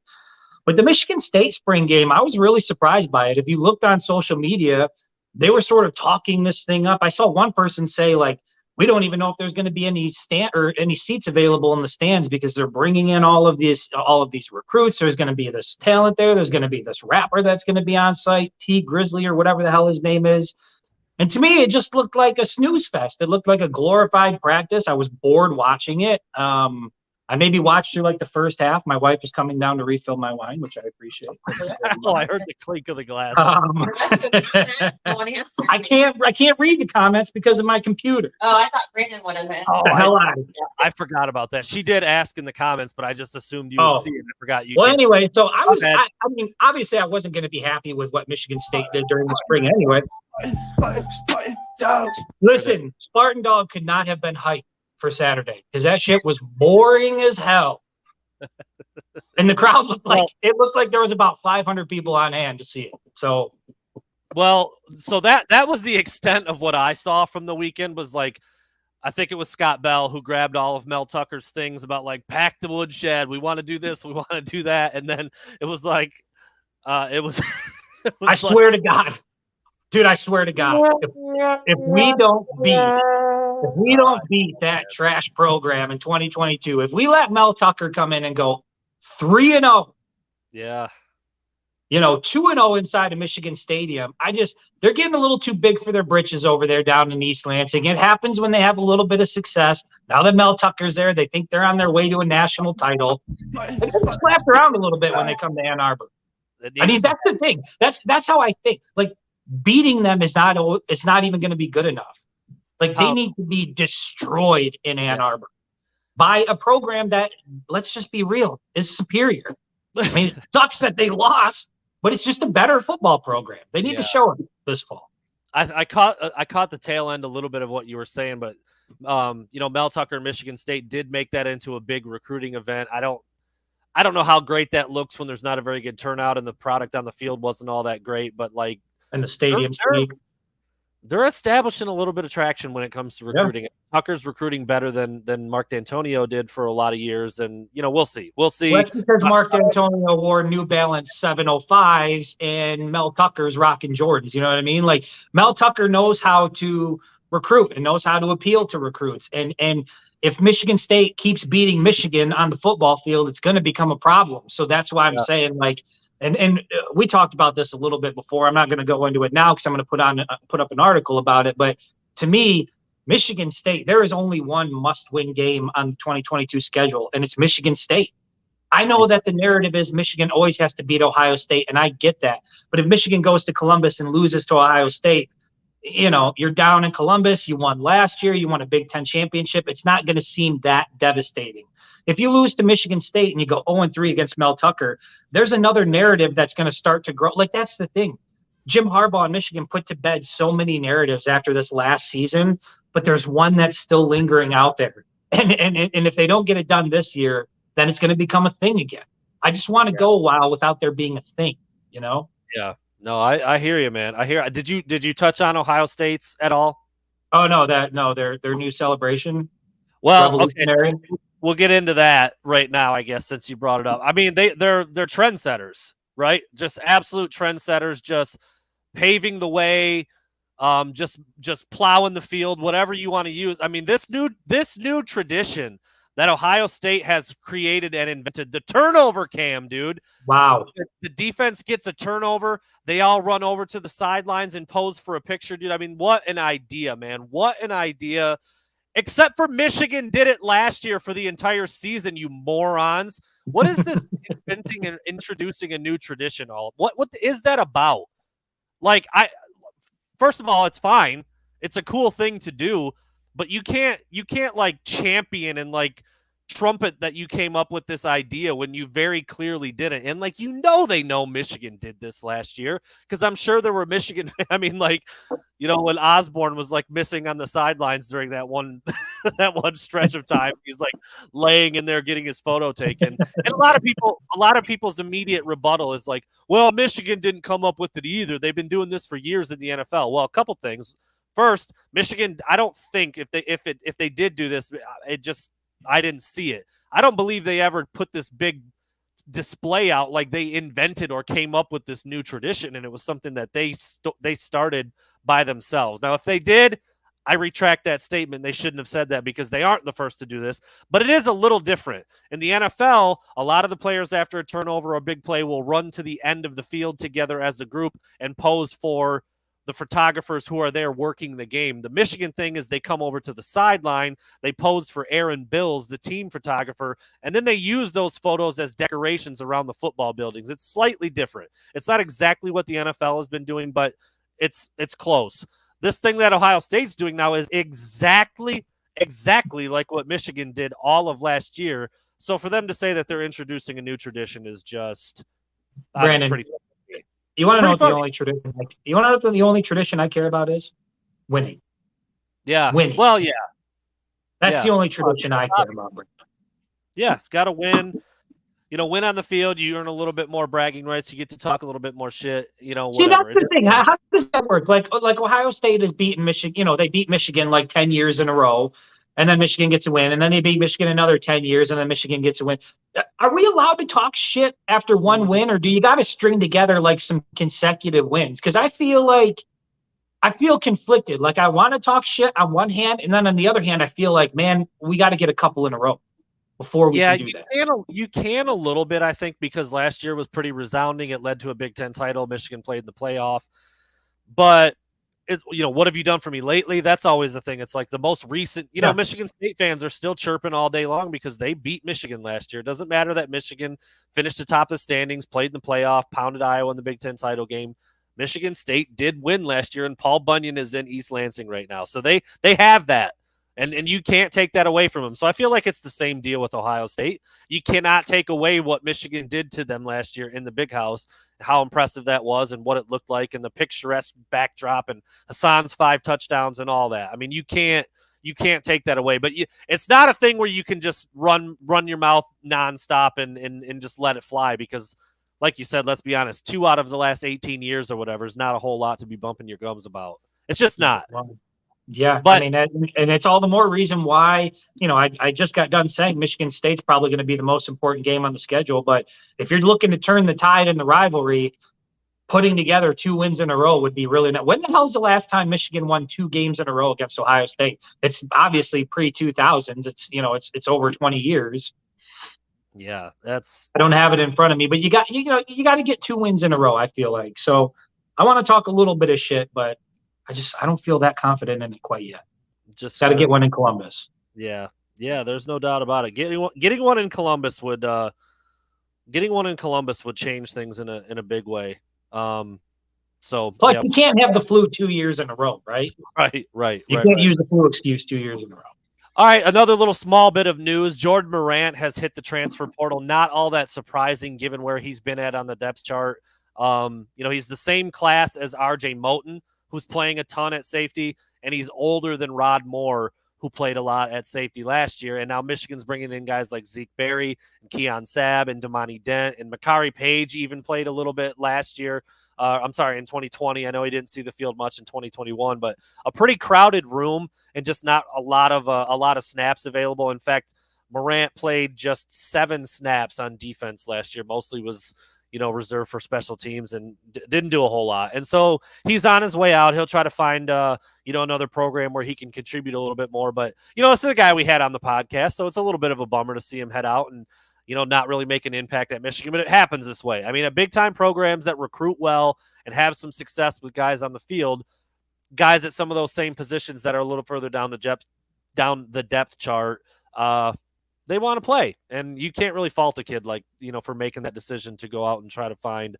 But the Michigan State spring game, I was really surprised by it. If you looked on social media, they were sort of talking this thing up. I saw one person say, like, we don't even know if there's going to be any seats available in the stands because they're bringing in all of these recruits. There's going to be this talent there. There's going to be this rapper that's going to be on site, T Grizzly or whatever the hell his name is. And to me, it just looked like a snooze fest. It looked like a glorified practice. I was bored watching it. I maybe watched through like the first half. My wife is coming down to refill my wine, which I appreciate. Oh, I heard the clink of the glass. I can't read the comments because of my computer. Oh, I thought Brandon would have been. Oh, the hell out of it. I forgot about that. She did ask in the comments, but I just assumed you would see it. I forgot you. Well, anyway, so I mean, obviously I wasn't going to be happy with what Michigan State did during the spring anyway. Listen, Spartan Dog could not have been hyped for Saturday because that shit was boring as hell. And the crowd looked like it looked like there was about 500 people on hand to see it. So, so that was the extent of what I saw from the weekend. Was like, I think it was Scott Bell who grabbed all of Mel Tucker's things about like pack the woodshed. We want to do this. We want to do that. And then it was like, it was. I swear to God, dude, I swear to God, if we don't beat that trash program in 2022, if we let Mel Tucker come in and go 3-0, yeah, 2-0 inside of Michigan Stadium, they're getting a little too big for their britches over there down in East Lansing. It happens when they have a little bit of success. Now that Mel Tucker's there, they think they're on their way to a national title. They get slapped around a little bit when they come to Ann Arbor. I mean, that's the thing. That's how I think. Like, beating them is not even going to be good enough. Like, they need to be destroyed in Ann Arbor by a program that, let's just be real, is superior. I mean, it sucks that they lost, but it's just a better football program. They need to show it this fall. I caught the tail end a little bit of what you were saying, but Mel Tucker and Michigan State did make that into a big recruiting event. I don't know how great that looks when there's not a very good turnout and the product on the field wasn't all that great, but like, and the stadium's big. They're establishing a little bit of traction when it comes to recruiting. Yeah. Tucker's recruiting better than Mark D'Antonio did for a lot of years, and we'll see. Well, that's because Mark D'Antonio wore New Balance 705s and Mel Tucker's rocking Jordans. You know what I mean? Like, Mel Tucker knows how to recruit and knows how to appeal to recruits, and if Michigan State keeps beating Michigan on the football field, it's going to become a problem. So that's why I'm saying, like. And we talked about this a little bit before. I'm not going to go into it now because I'm going to put up an article about it. But to me, Michigan State, there is only one must-win game on the 2022 schedule, and it's Michigan State. I know that the narrative is Michigan always has to beat Ohio State, and I get that. But if Michigan goes to Columbus and loses to Ohio State, you're down in Columbus. You won last year. You won a Big Ten championship. It's not going to seem that devastating. If you lose to Michigan State and you go 0-3 against Mel Tucker, there's another narrative that's going to start to grow. Like, that's the thing. Jim Harbaugh and Michigan put to bed so many narratives after this last season, but there's one that's still lingering out there. And if they don't get it done this year, then it's going to become a thing again. I just want to go a while without there being a thing, Yeah. No, I hear you, man. I hear. Did you touch on Ohio State's at all? Oh, their new celebration. Well, okay. We'll get into that right now, I guess, since you brought it up. I mean, they're trendsetters, right? Just absolute trendsetters, just paving the way, just plowing the field, whatever you want to use. I mean, this new tradition that Ohio State has created and invented, the turnover cam, dude. Wow. The defense gets a turnover. They all run over to the sidelines and pose for a picture, dude. I mean, what an idea, man. What an idea. Except for Michigan did it last year for the entire season, you morons. What is this inventing and introducing a new tradition? What is that about? Like, first of all, it's fine. It's a cool thing to do, but you can't like champion and like trumpet that you came up with this idea when you very clearly didn't. And like, they know Michigan did this last year, because I'm sure there were Michigan. I mean, like, when Osborne was like missing on the sidelines during that one stretch of time, he's like laying in there getting his photo taken. And a lot of people's immediate rebuttal is like, well, Michigan didn't come up with it either. They've been doing this for years in the NFL. Well, a couple things. First, Michigan, I don't think if they did do this, I didn't see it. I don't believe they ever put this big display out like they invented or came up with this new tradition, and it was something that they started by themselves. Now, if they did, I retract that statement. They shouldn't have said that, because they aren't the first to do this. But it is a little different. In the NFL, a lot of the players after a turnover or a big play will run to the end of the field together as a group and pose for the photographers who are there working the game. The Michigan thing is they come over to the sideline, they pose for Aaron Bills, the team photographer, and then they use those photos as decorations around the football buildings. It's slightly different. It's not exactly what the NFL has been doing, but it's close. This thing that Ohio State's doing now is exactly like what Michigan did all of last year. So for them to say that they're introducing a new tradition is just Brandon, pretty funny. You want to know what the only tradition? You want to know what the only tradition I care about is? Winning. Yeah. Winning. Well, yeah. That's the only tradition I care about. Yeah, got to win. win on the field, you earn a little bit more bragging rights. You get to talk a little bit more shit, See, whatever. that's the thing. How does that work? Like Ohio State has beaten Michigan. They beat Michigan like 10 years in a row, and then Michigan gets a win, and then they beat Michigan another 10 years, and then Michigan gets a win. Are we allowed to talk shit after one win, or do you got to string together like some consecutive wins? Because I feel conflicted. Like I want to talk shit on one hand, and then on the other hand, I feel like, man, we got to get a couple in a row before we can do that. You can a little bit, I think, because last year was pretty resounding. It led to a Big Ten title. Michigan played in the playoff. But, what have you done for me lately? That's always the thing. It's like the most recent, Michigan State fans are still chirping all day long because they beat Michigan last year. It doesn't matter that Michigan finished atop the standings, played in the playoff, pounded Iowa in the Big Ten title game. Michigan State did win last year, and Paul Bunyan is in East Lansing right now. So they have that. And you can't take that away from them. So I feel like it's the same deal with Ohio State. You cannot take away what Michigan did to them last year in the Big House, how impressive that was and what it looked like and the picturesque backdrop and Hassan's 5 touchdowns and all that. I mean, you can't take that away. But it's not a thing where you can just run your mouth nonstop and just let it fly because, like you said, let's be honest, 2 out of the last 18 years or whatever is not a whole lot to be bumping your gums about. It's just not. Yeah, but I mean, and it's all the more reason why, I just got done saying Michigan State's probably going to be the most important game on the schedule. But if you're looking to turn the tide in the rivalry, putting together 2 wins in a row would be really nice. When the hell's the last time Michigan won 2 games in a row against Ohio State? It's obviously pre-2000s. It's over 20 years. Yeah, I don't have it in front of me, but you got to get 2 wins in a row, I feel like. So I want to talk a little bit of shit, but I don't feel that confident in it quite yet. Just got to get one in Columbus. Yeah. There's no doubt about it. Getting one in Columbus would change things in a big way. So plus you can't have the flu 2 years in a row, right? Right. You can't use the flu excuse 2 years in a row. All right, another little small bit of news. Jordan Morant has hit the transfer portal. Not all that surprising given where he's been at on the depth chart. He's the same class as RJ Moten, who's playing a ton at safety, and he's older than Rod Moore, who played a lot at safety last year. And now Michigan's bringing in guys like Zeke Berry and Keon Sabb and Damani Dent, and Makari Page even played a little bit last year. In 2020. I know he didn't see the field much in 2021, but a pretty crowded room and just not a lot of snaps available. In fact, Morant played just 7 snaps on defense last year. Mostly was reserved for special teams and didn't do a whole lot. And so he's on his way out. He'll try to find, another program where he can contribute a little bit more. But, this is a guy we had on the podcast, so it's a little bit of a bummer to see him head out and, not really make an impact at Michigan. But it happens this way. I mean, at big-time programs that recruit well and have some success with guys on the field, guys at some of those same positions that are a little further down the depth chart, they want to play, and you can't really fault a kid for making that decision to go out and try to find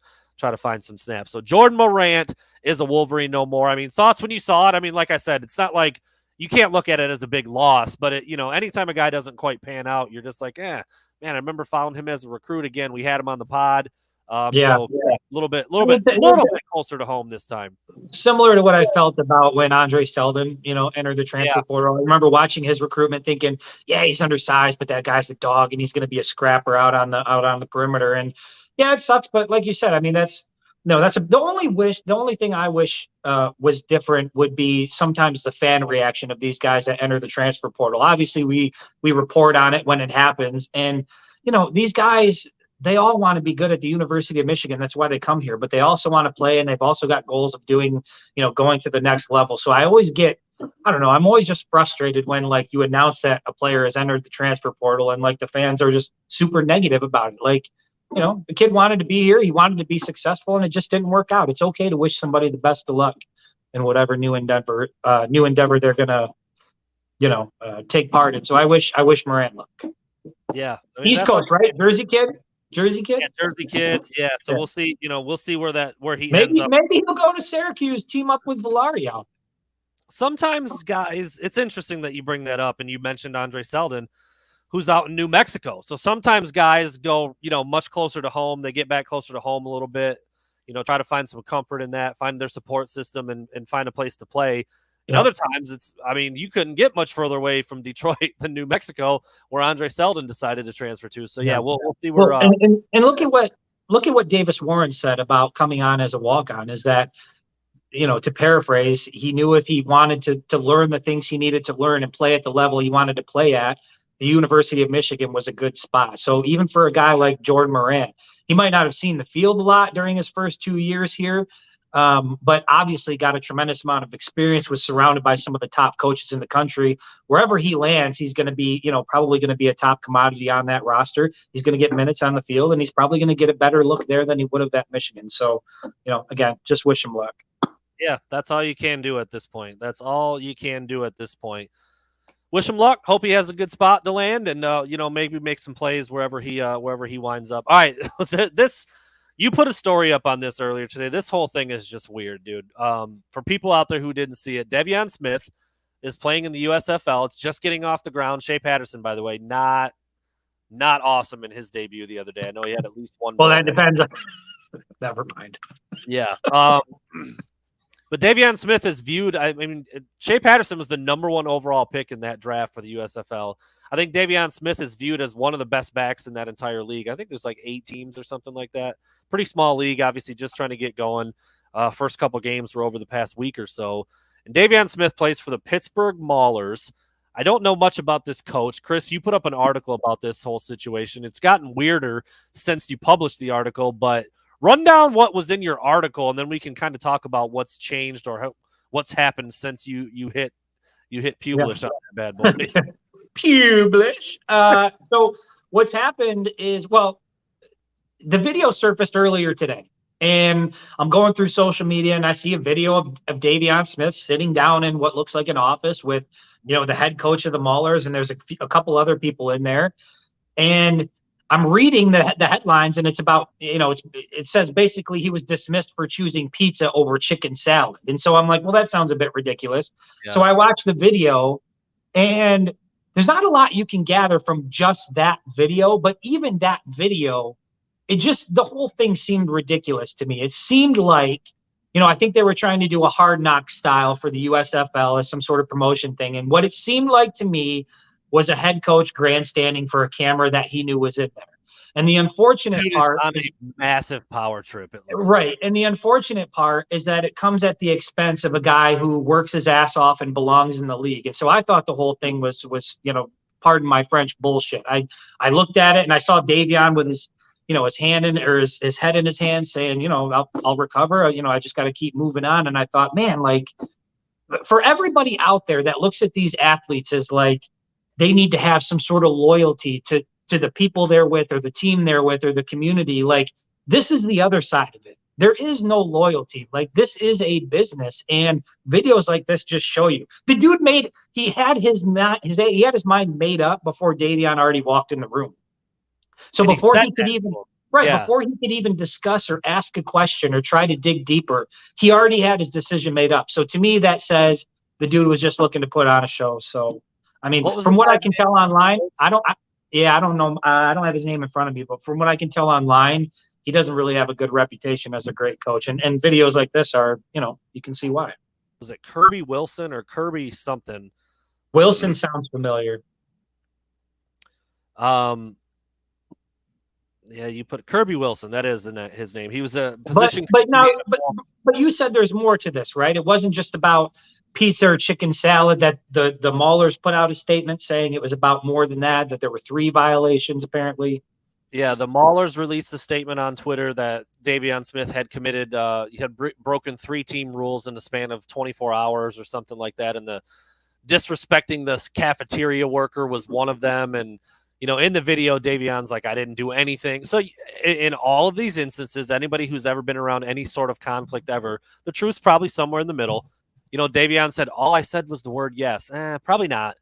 some snaps. So Jordan Morant is a Wolverine no more. I mean, thoughts when you saw it? I mean, like I said, it's not like you can't look at it as a big loss, but anytime a guy doesn't quite pan out, you're just like, man, I remember following him as a recruit again. We had him on the pod. A little bit closer to home this time. Similar to what I felt about when Andre Seldon, entered the transfer portal. I remember watching his recruitment thinking, yeah, he's undersized, but that guy's a dog and he's going to be a scrapper out on the perimeter. And yeah, it sucks. But like you said, I mean, the only thing I wish was different would be sometimes the fan reaction of these guys that enter the transfer portal. Obviously we report on it when it happens. And, these guys, they all want to be good at the University of Michigan. That's why they come here, but they also want to play, and they've also got goals of doing, going to the next level. So I always I'm always just frustrated when you announce that a player has entered the transfer portal and the fans are just super negative about it. The kid wanted to be here. He wanted to be successful, and it just didn't work out. It's okay to wish somebody the best of luck in whatever new endeavor they're going to, take part in. So I wish Morant luck. Yeah. East Coast, right? Jersey kid? Yeah, Jersey kid. Yeah. So we'll see, we'll see where he ends up. Maybe he'll go to Syracuse, team up with Valario. Sometimes guys, it's interesting that you bring that up, and you mentioned Andre Seldon, who's out in New Mexico. So sometimes guys go, much closer to home. They get back closer to home a little bit, try to find some comfort in that, find their support system and find a place to play. And other times you couldn't get much further away from Detroit than New Mexico, where Andre Selden decided to transfer to. So we'll see where. Well, and look at what Davis Warren said about coming on as a walk-on. Is that, to paraphrase, he knew if he wanted to learn the things he needed to learn and play at the level he wanted to play at, the University of Michigan was a good spot. So even for a guy like Jordan Morant, he might not have seen the field a lot during his first 2 years here, but obviously got a tremendous amount of experience, was surrounded by some of the top coaches in the country. Wherever he lands, he's going to be, probably going to be a top commodity on that roster. He's going to get minutes on the field, and he's probably going to get a better look there than he would have at Michigan. So, again, just wish him luck. Yeah, that's all you can do at this point. That's all you can do at this point. Wish him luck. Hope he has a good spot to land, and maybe make some plays wherever he winds up. All right, you put a story up on this earlier today. This whole thing is just weird, dude. For people out there who didn't see it, Davion Smith is playing in the USFL. It's just getting off the ground. Shea Patterson, by the way, not awesome in his debut the other day. I know he had at least one. Well, that depends. Never mind. Yeah. But Davion Smith is viewed. Shea Patterson was the #1 overall pick in that draft for the USFL. I think Davion Smith is viewed as one of the best backs in that entire league. I think there's like 8 teams or something like that. Pretty small league, obviously, just trying to get going. First couple games were over the past week or so. And Davion Smith plays for the Pittsburgh Maulers. I don't know much about this coach. Chris, you put up an article about this whole situation. It's gotten weirder since you published the article, but run down what was in your article, and then we can kind of talk about what's changed or what's happened since you hit Publish on that bad boy. Publish. So what's happened is, the video surfaced earlier today, and I'm going through social media, and I see a video of Davion Smith sitting down in what looks like an office with, the head coach of the Maulers, and there's a couple other people in there, and I'm reading the headlines, and it's about, it says basically he was dismissed for choosing pizza over chicken salad. And so I'm like, well, that sounds a bit ridiculous. Yeah. So I watched the video, and there's not a lot you can gather from just that video, but even that video, the whole thing seemed ridiculous to me. It seemed like, I think they were trying to do a Hard Knock style for the USFL as some sort of promotion thing. And what it seemed like to me was a head coach grandstanding for a camera that he knew was in there. And the unfortunate part is a massive power trip. Right. And the unfortunate part is that it comes at the expense of a guy who works his ass off and belongs in the league. And so I thought the whole thing was, pardon my French, bullshit. I looked at it, and I saw Davion with his, his hand his head in his hand saying, I'll recover. I just got to keep moving on. And I thought, man, like, for everybody out there that looks at these athletes as like, they need to have some sort of loyalty to the people they're with, or the team they're with, or the community. Like, this is the other side of it. There is no loyalty. Like, this is a business, and videos like this just show you. The dude he had his mind made up before Davion already walked in the room. So before he could even discuss or ask a question or try to dig deeper, he already had his decision made up. So to me, that says the dude was just looking to put on a show. So, from what I can tell online, I don't know. I don't have his name in front of me, but from what I can tell online, he doesn't really have a good reputation as a great coach. And videos like this are, you can see why. Was it Kirby Wilson or Kirby something? Wilson sounds familiar. Yeah, you put Kirby Wilson. That is his name. He was a position. But you said there's more to this, right? It wasn't just about pizza or chicken salad. That the Maulers put out a statement saying it was about more than that. That there were 3 violations apparently. Yeah, the Maulers released a statement on Twitter that Davion Smith had committed. He had broken 3 team rules in the span of 24 hours or something like that, and the disrespecting this cafeteria worker was one of them. And in the video, Davion's like, I didn't do anything. So in all of these instances, anybody who's ever been around any sort of conflict ever, the truth's probably somewhere in the middle. Davion said, all I said was the word yes. Probably not.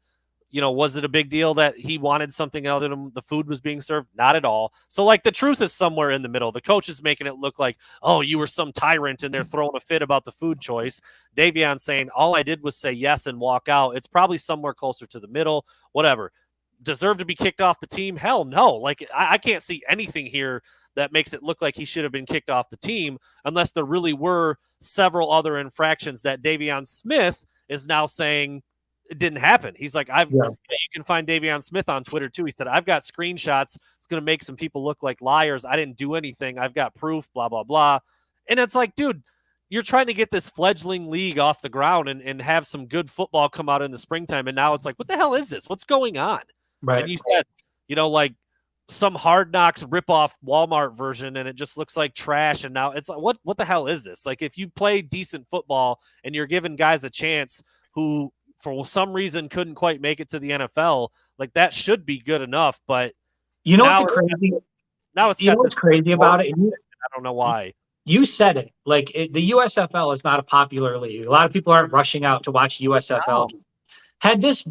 Was it a big deal that he wanted something other than the food was being served? Not at all. So, like, the truth is somewhere in the middle. The coach is making it look like, oh, you were some tyrant and they're throwing a fit about the food choice. Davion saying, all I did was say yes and walk out. It's probably somewhere closer to the middle, whatever. Deserve to be kicked off the team? Hell no. Like, I can't see anything here that makes it look like he should have been kicked off the team unless there really were several other infractions that Davion Smith is now saying it didn't happen. He's like, you can find Davion Smith on Twitter too. He said, I've got screenshots. It's going to make some people look like liars. I didn't do anything. I've got proof, blah, blah, blah. And it's like, dude, you're trying to get this fledgling league off the ground and have some good football come out in the springtime. And now it's like, what the hell is this? What's going on? Right. And you said, like some Hard Knocks ripoff Walmart version, and it just looks like trash. And now it's like, what the hell is this? Like, if you play decent football and you're giving guys a chance who for some reason couldn't quite make it to the NFL, like that should be good enough. But you know what's crazy? Now it's what's crazy about it? I don't know why. You said it. Like the USFL is not a popular league. A lot of people aren't rushing out to watch USFL. No. Had this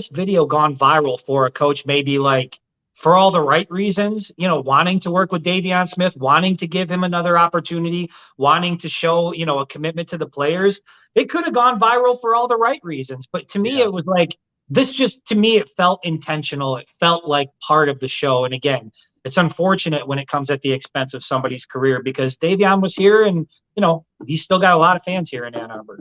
video gone viral for a coach, maybe like for all the right reasons, wanting to work with Davion Smith, wanting to give him another opportunity, wanting to show, a commitment to the players, it could have gone viral for all the right reasons. But to me, it was like, to me, it felt intentional. It felt like part of the show. And again, it's unfortunate when it comes at the expense of somebody's career, because Davion was here and, he's still got a lot of fans here in Ann Arbor.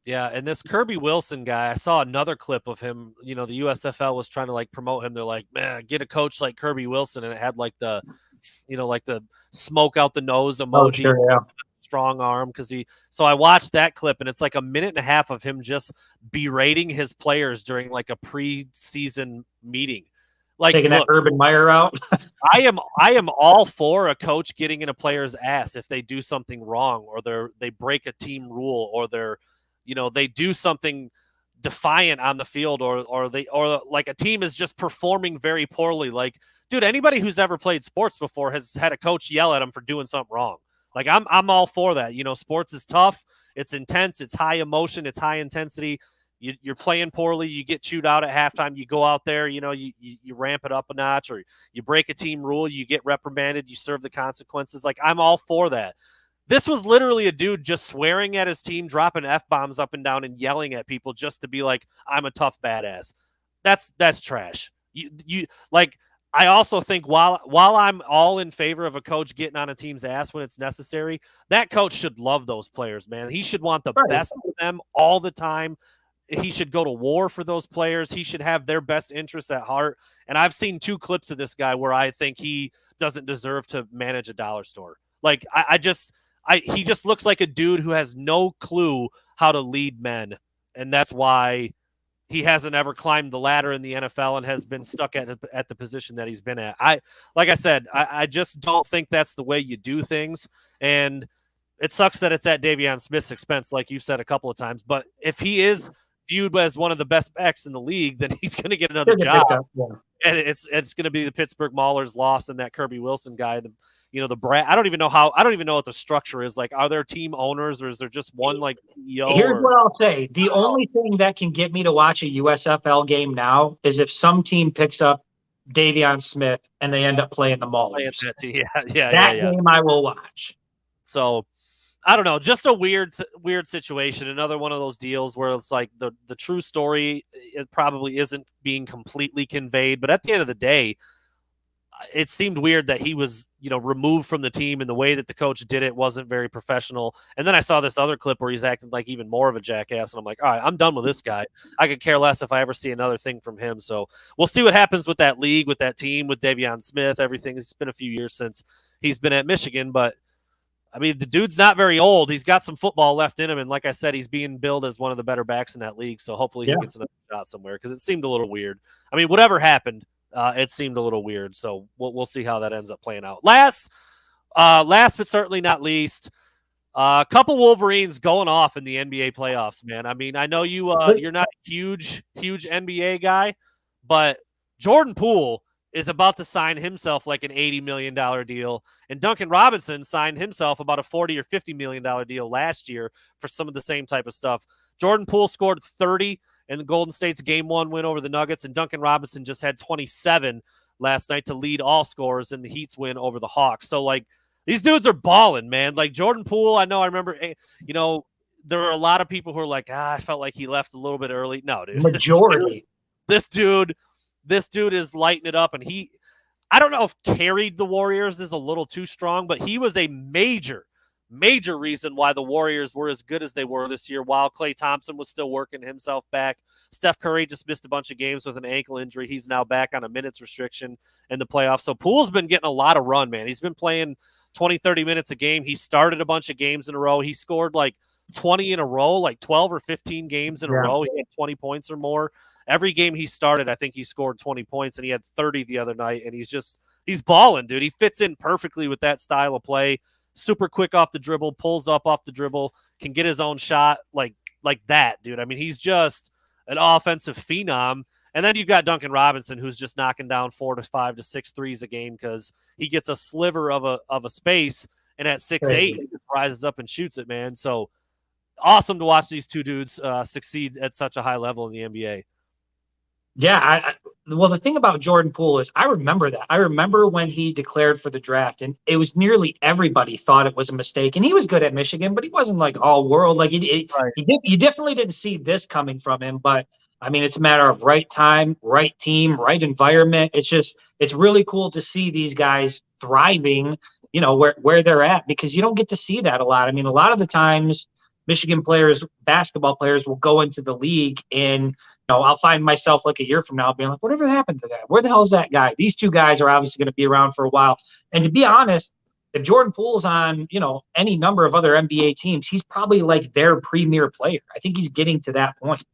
Yeah, and this Kirby Wilson guy, I saw another clip of him. The USFL was trying to like promote him. They're like, man, get a coach like Kirby Wilson, and it had like the, like the smoke out the nose emoji, strong arm. So I watched that clip, and it's like a minute and a half of him just berating his players during like a preseason meeting. Like taking that Urban Meyer out. I am all for a coach getting in a player's ass if they do something wrong, or they break a team rule, or they do something defiant on the field, or like a team is just performing very poorly. Like, dude, anybody who's ever played sports before has had a coach yell at them for doing something wrong. Like, I'm all for that. Sports is tough. It's intense. It's high emotion. It's high intensity. You're playing poorly. You get chewed out at halftime. You go out there, you ramp it up a notch, or you break a team rule. You get reprimanded. You serve the consequences. Like, I'm all for that. This was literally a dude just swearing at his team, dropping F-bombs up and down and yelling at people just to be like, I'm a tough badass. That's trash. You like, I also think while I'm all in favor of a coach getting on a team's ass when it's necessary, that coach should love those players, man. He should want the best of them all the time. He should go to war for those players. He should have their best interests at heart. And I've seen 2 clips of this guy where I think he doesn't deserve to manage a dollar store. Like, he just looks like a dude who has no clue how to lead men. And that's why he hasn't ever climbed the ladder in the NFL and has been stuck at the position that he's been at. Like I said, I just don't think that's the way you do things. And it sucks that it's at Davion Smith's expense, like you said a couple of times. But if he is viewed as one of the best backs in the league, then he's going to get another job. And it's going to be the Pittsburgh Maulers lost and that Kirby Wilson guy. The Brad. I don't even know what the structure is. Like, are there team owners, or is there just one like CEO? Here's what I'll say: the only thing that can get me to watch a USFL game now is if some team picks up Davion Smith and they end up playing the Maulers. That game I will watch. So, I don't know, just a weird situation. Another one of those deals where it's like the true story, it probably isn't being completely conveyed, but at the end of the day, it seemed weird that he was, removed from the team, and the way that the coach did it wasn't very professional. And then I saw this other clip where he's acting like even more of a jackass, and I'm like, all right, I'm done with this guy. I could care less if I ever see another thing from him. So we'll see what happens with that league, with that team, with Davion Smith, everything. It's been a few years since he's been at Michigan, but I mean, the dude's not very old. He's got some football left in him, and like I said, he's being billed as one of the better backs in that league, so hopefully he gets another shot somewhere, because it seemed a little weird. I mean, whatever happened, it seemed a little weird, so we'll see how that ends up playing out. Last but certainly not least, a couple Wolverines going off in the NBA playoffs, man. I mean, I know you're not a huge NBA guy, but Jordan Poole is about to sign himself like an $80 million deal, and Duncan Robinson signed himself about a $40 or $50 million deal last year for some of the same type of stuff. Jordan Poole scored 30 in the Golden State's Game 1 win over the Nuggets, and Duncan Robinson just had 27 last night to lead all scorers in the Heat's win over the Hawks. So, like, these dudes are balling, man. Like, Jordan Poole, I remember, there were a lot of people who were like, I felt like he left a little bit early. No, dude. Majority. This dude is lighting it up, and I don't know if carried the Warriors is a little too strong, but he was a major major reason why the Warriors were as good as they were this year while Klay Thompson was still working himself back. Steph Curry just missed a bunch of games with an ankle injury. He's now back on a minutes restriction in the playoffs. So Poole's been getting a lot of run, man. He's been playing 20, 30 minutes a game. He started a bunch of games in a row. He scored like 20 in a row, like 12 or 15 games in a row. He had 20 points or more. Every game he started, I think he scored 20 points, and he had 30 the other night. And he's balling, dude. He fits in perfectly with that style of play. Super quick off the dribble, pulls up off the dribble, can get his own shot like that, dude. I mean, he's just an offensive phenom. And then you've got Duncan Robinson, who's just knocking down 4 to 5 to 6 threes a game because he gets a sliver of a space, and at 6'8", he just rises up and shoots it, man. So awesome to watch these two dudes succeed at such a high level in the NBA. Yeah, well, the thing about Jordan Poole is I remember that. I remember when he declared for the draft, and it was nearly everybody thought it was a mistake. And he was good at Michigan, but he wasn't like all world. Like you definitely didn't see this coming from him. But I mean, it's a matter of right time, right team, right environment. It's really cool to see these guys thriving, you know, where they're at, because you don't get to see that a lot. I mean, a lot of the times Michigan players, basketball players will go into the league and, you know, I'll find myself like a year from now being like, whatever happened to that? Where the hell is that guy? These two guys are obviously going to be around for a while. And to be honest, if Jordan Poole's on, you know, any number of other NBA teams, he's probably like their premier player. I think he's getting to that point.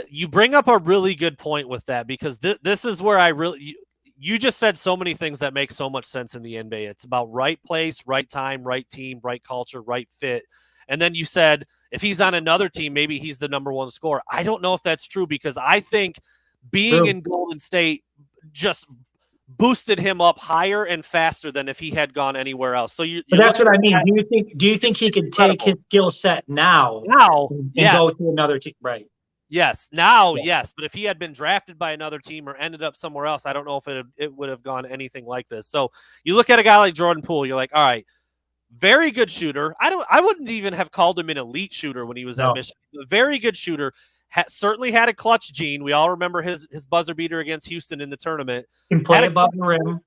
You bring up a really good point with that, because this is where you just said so many things that make so much sense in the NBA. It's about right place, right time, right team, right culture, right fit. And then you said, if he's on another team, maybe he's the number one scorer. I don't know if that's true, because I think being in Golden State just boosted him up higher and faster than if he had gone anywhere else. So that's what I mean. Do you think he could take his skill set now and go to another team? Right. Yes. Now, yes. But if he had been drafted by another team or ended up somewhere else, I don't know if it would have gone anything like this. So you look at a guy like Jordan Poole, you're like, all right, very good shooter. I wouldn't even have called him an elite shooter when he was at Michigan. A very good shooter. Certainly had a clutch gene. We all remember his buzzer beater against Houston in the tournament. Can play above the rim.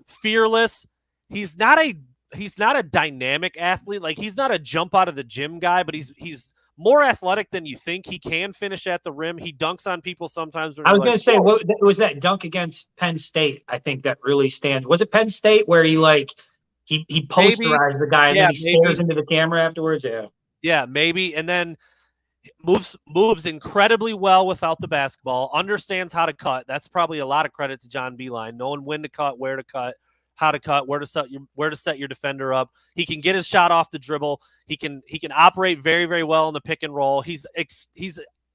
Fearless. He's not a dynamic athlete. Like, he's not a jump out of the gym guy, but he's more athletic than you think. He can finish at the rim. He dunks on people sometimes. I was going to say, what was that dunk against Penn State? I think that really stands. Was it Penn State where he posterized the guy and then he stares into the camera afterwards? Yeah, maybe. And then moves incredibly well without the basketball. Understands how to cut. That's probably a lot of credit to John Beilein, knowing when to cut, where to cut, how to cut, where to set your defender up. He can get his shot off the dribble. He can operate very, very well in the pick and roll. He's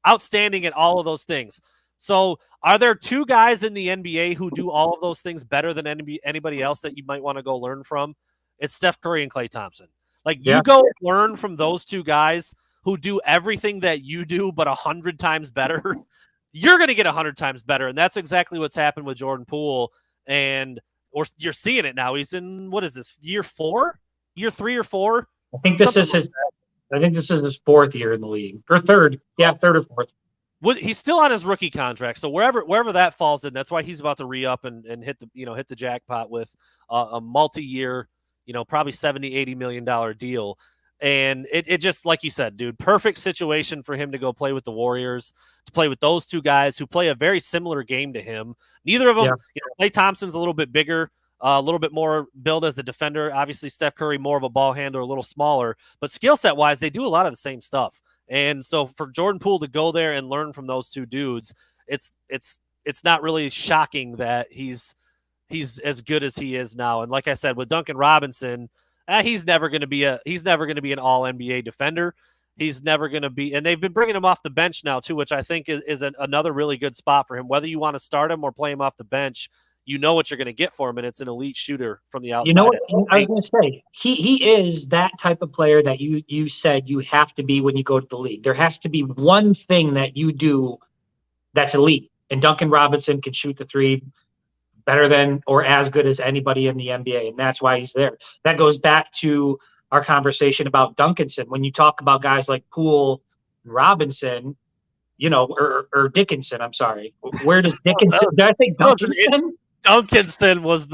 outstanding at all of those things. So are there two guys in the NBA who do all of those things better than anybody else that you might want to go learn from? It's Steph Curry and Klay Thompson. You go learn from those two guys who do everything that you do, but 100 times better. You're going to get 100 times better. And that's exactly what's happened with Jordan Poole. Or you're seeing it now. He's in, what is this, year 3 or 4? I think this is his 4th year in the league, or 3rd. Yeah, 3rd or 4th. He's still on his rookie contract, so wherever that falls in, that's why he's about to re-up and hit the jackpot with a multi-year, probably $70-80 million deal. And it just, like you said, dude, perfect situation for him to go play with the Warriors, to play with those two guys who play a very similar game to him. Neither of them, Klay Thompson's a little bit bigger, a little bit more build as a defender. Obviously, Steph Curry, more of a ball handler, a little smaller, but skill set wise, they do a lot of the same stuff. And so for Jordan Poole to go there and learn from those two dudes, it's not really shocking that he's as good as he is now. And like I said, with Duncan Robinson, he's never going to be an all NBA defender. He's never going to be, and they've been bringing him off the bench now too, which I think is another really good spot for him. Whether you want to start him or play him off the bench, you know what you're going to get for him, and it's an elite shooter from the outside. You know what I was going to say? He is that type of player that you said you have to be when you go to the league. There has to be one thing that you do that's elite, and Duncan Robinson can shoot the three better than or as good as anybody in the NBA, and that's why he's there. That goes back to our conversation about Duncanson. When you talk about guys like Poole, Robinson, or Dickinson, I'm sorry. Where does Dickinson? Did I think Duncanson? Duncanson was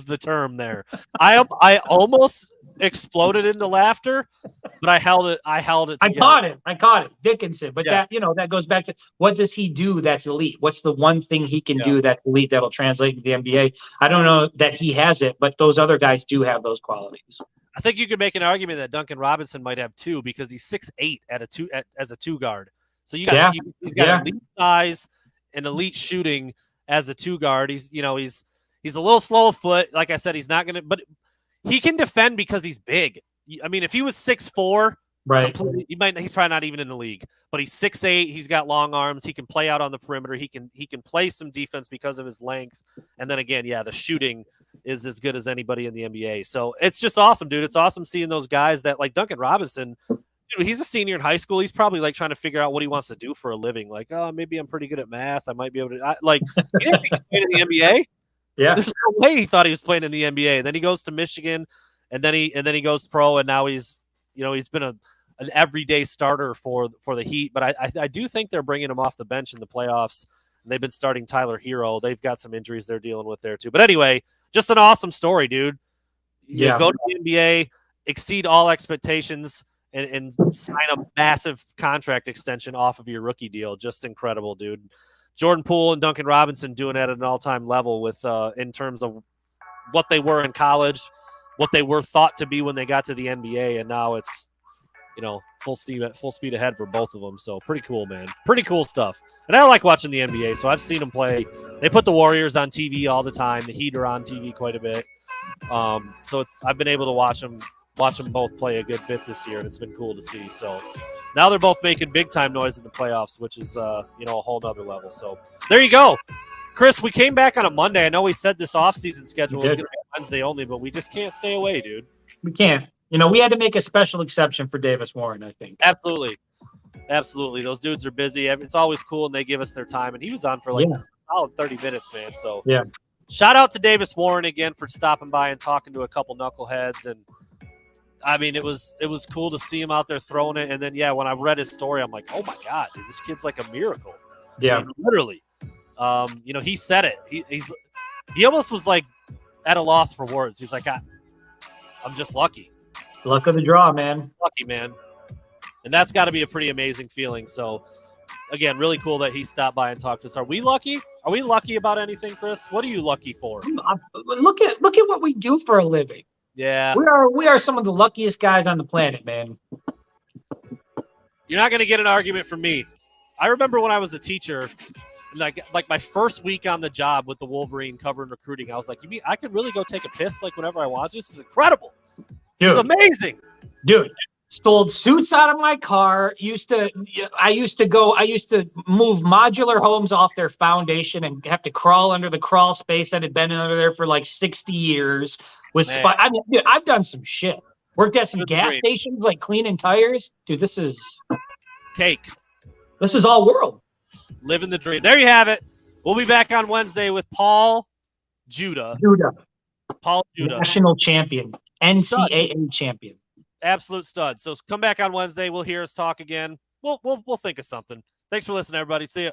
the term there. I almost exploded into laughter, but I held it. I caught it. Dickinson. But Yes. that goes back to, what does he do that's elite? What's the one thing he can do that's elite that'll translate to the NBA? I don't know that he has it, but those other guys do have those qualities. I think you could make an argument that Duncan Robinson might have two, because he's 6'8" as a two guard. So he's got elite size and elite shooting as a two guard. He's a little slow of foot. Like I said, he's not gonna, but he can defend because he's big. I mean, if he was 6'4", right, he's probably not even in the league. But he's 6'8". He's got long arms. He can play out on the perimeter. He can play some defense because of his length. And then again, the shooting is as good as anybody in the NBA. So it's just awesome, dude. It's awesome seeing those guys that, like Duncan Robinson. Dude, he's a senior in high school. He's probably like trying to figure out what he wants to do for a living. Like, oh, maybe I'm pretty good at math. I might be able to. He didn't think he was playing in the NBA. Yeah, there's no way he thought he was playing in the NBA. And then he goes to Michigan, and then he goes pro, and now he's been an everyday starter for the Heat. But I do think they're bringing him off the bench in the playoffs. And they've been starting Tyler Hero. They've got some injuries they're dealing with there too. But anyway, just an awesome story, dude. You go to the NBA, exceed all expectations, and sign a massive contract extension off of your rookie deal. Just incredible, dude. Jordan Poole and Duncan Robinson doing it at an all-time level with in terms of what they were in college, what they were thought to be when they got to the NBA, and now it's full speed ahead for both of them. So pretty cool, man. Pretty cool stuff. And I like watching the NBA, so I've seen them play. They put the Warriors on TV all the time. The Heat are on TV quite a bit. So I've been able to watch them both play a good bit this year, and it's been cool to see. So now they're both making big time noise in the playoffs, which is a whole nother level. So there you go. Chris, we came back on a Monday. I know we said this offseason schedule was going to be Wednesday only, but we just can't stay away, dude. We can't. We had to make a special exception for Davis Warren, I think. Absolutely. Those dudes are busy. It's always cool, and they give us their time. And he was on for a solid 30 minutes, man. So shout out to Davis Warren again for stopping by and talking to a couple knuckleheads. And I mean, it was cool to see him out there throwing it. And then, when I read his story, I'm like, oh my God, dude, this kid's like a miracle. Yeah. I mean, literally. He said it. He almost was like at a loss for words. He's like, I'm just lucky. Luck of the draw, man. Lucky, man. And that's got to be a pretty amazing feeling. So, again, really cool that he stopped by and talked to us. Are we lucky? Are we lucky about anything, Chris? What are you lucky for? Look at what we do for a living. Yeah. We are some of the luckiest guys on the planet, man. You're not going to get an argument from me. I remember when I was a teacher, like my first week on the job with the Wolverine covering recruiting, I was like, you mean I could really go take a piss like whenever I want to? This is incredible. This is amazing. Dude, stole suits out of my car. I used to move modular homes off their foundation and have to crawl under the crawl space that had been under there for like 60 years. Dude, I've done some shit. Worked at some gas stations, like cleaning tires. Dude, this is cake. This is all world. Living the dream. There you have it. We'll be back on Wednesday with Paul Judah. Paul Judah. National champion. NCAA champion. Absolute stud. So come back on Wednesday. We'll hear us talk again. We'll think of something. Thanks for listening, everybody. See ya.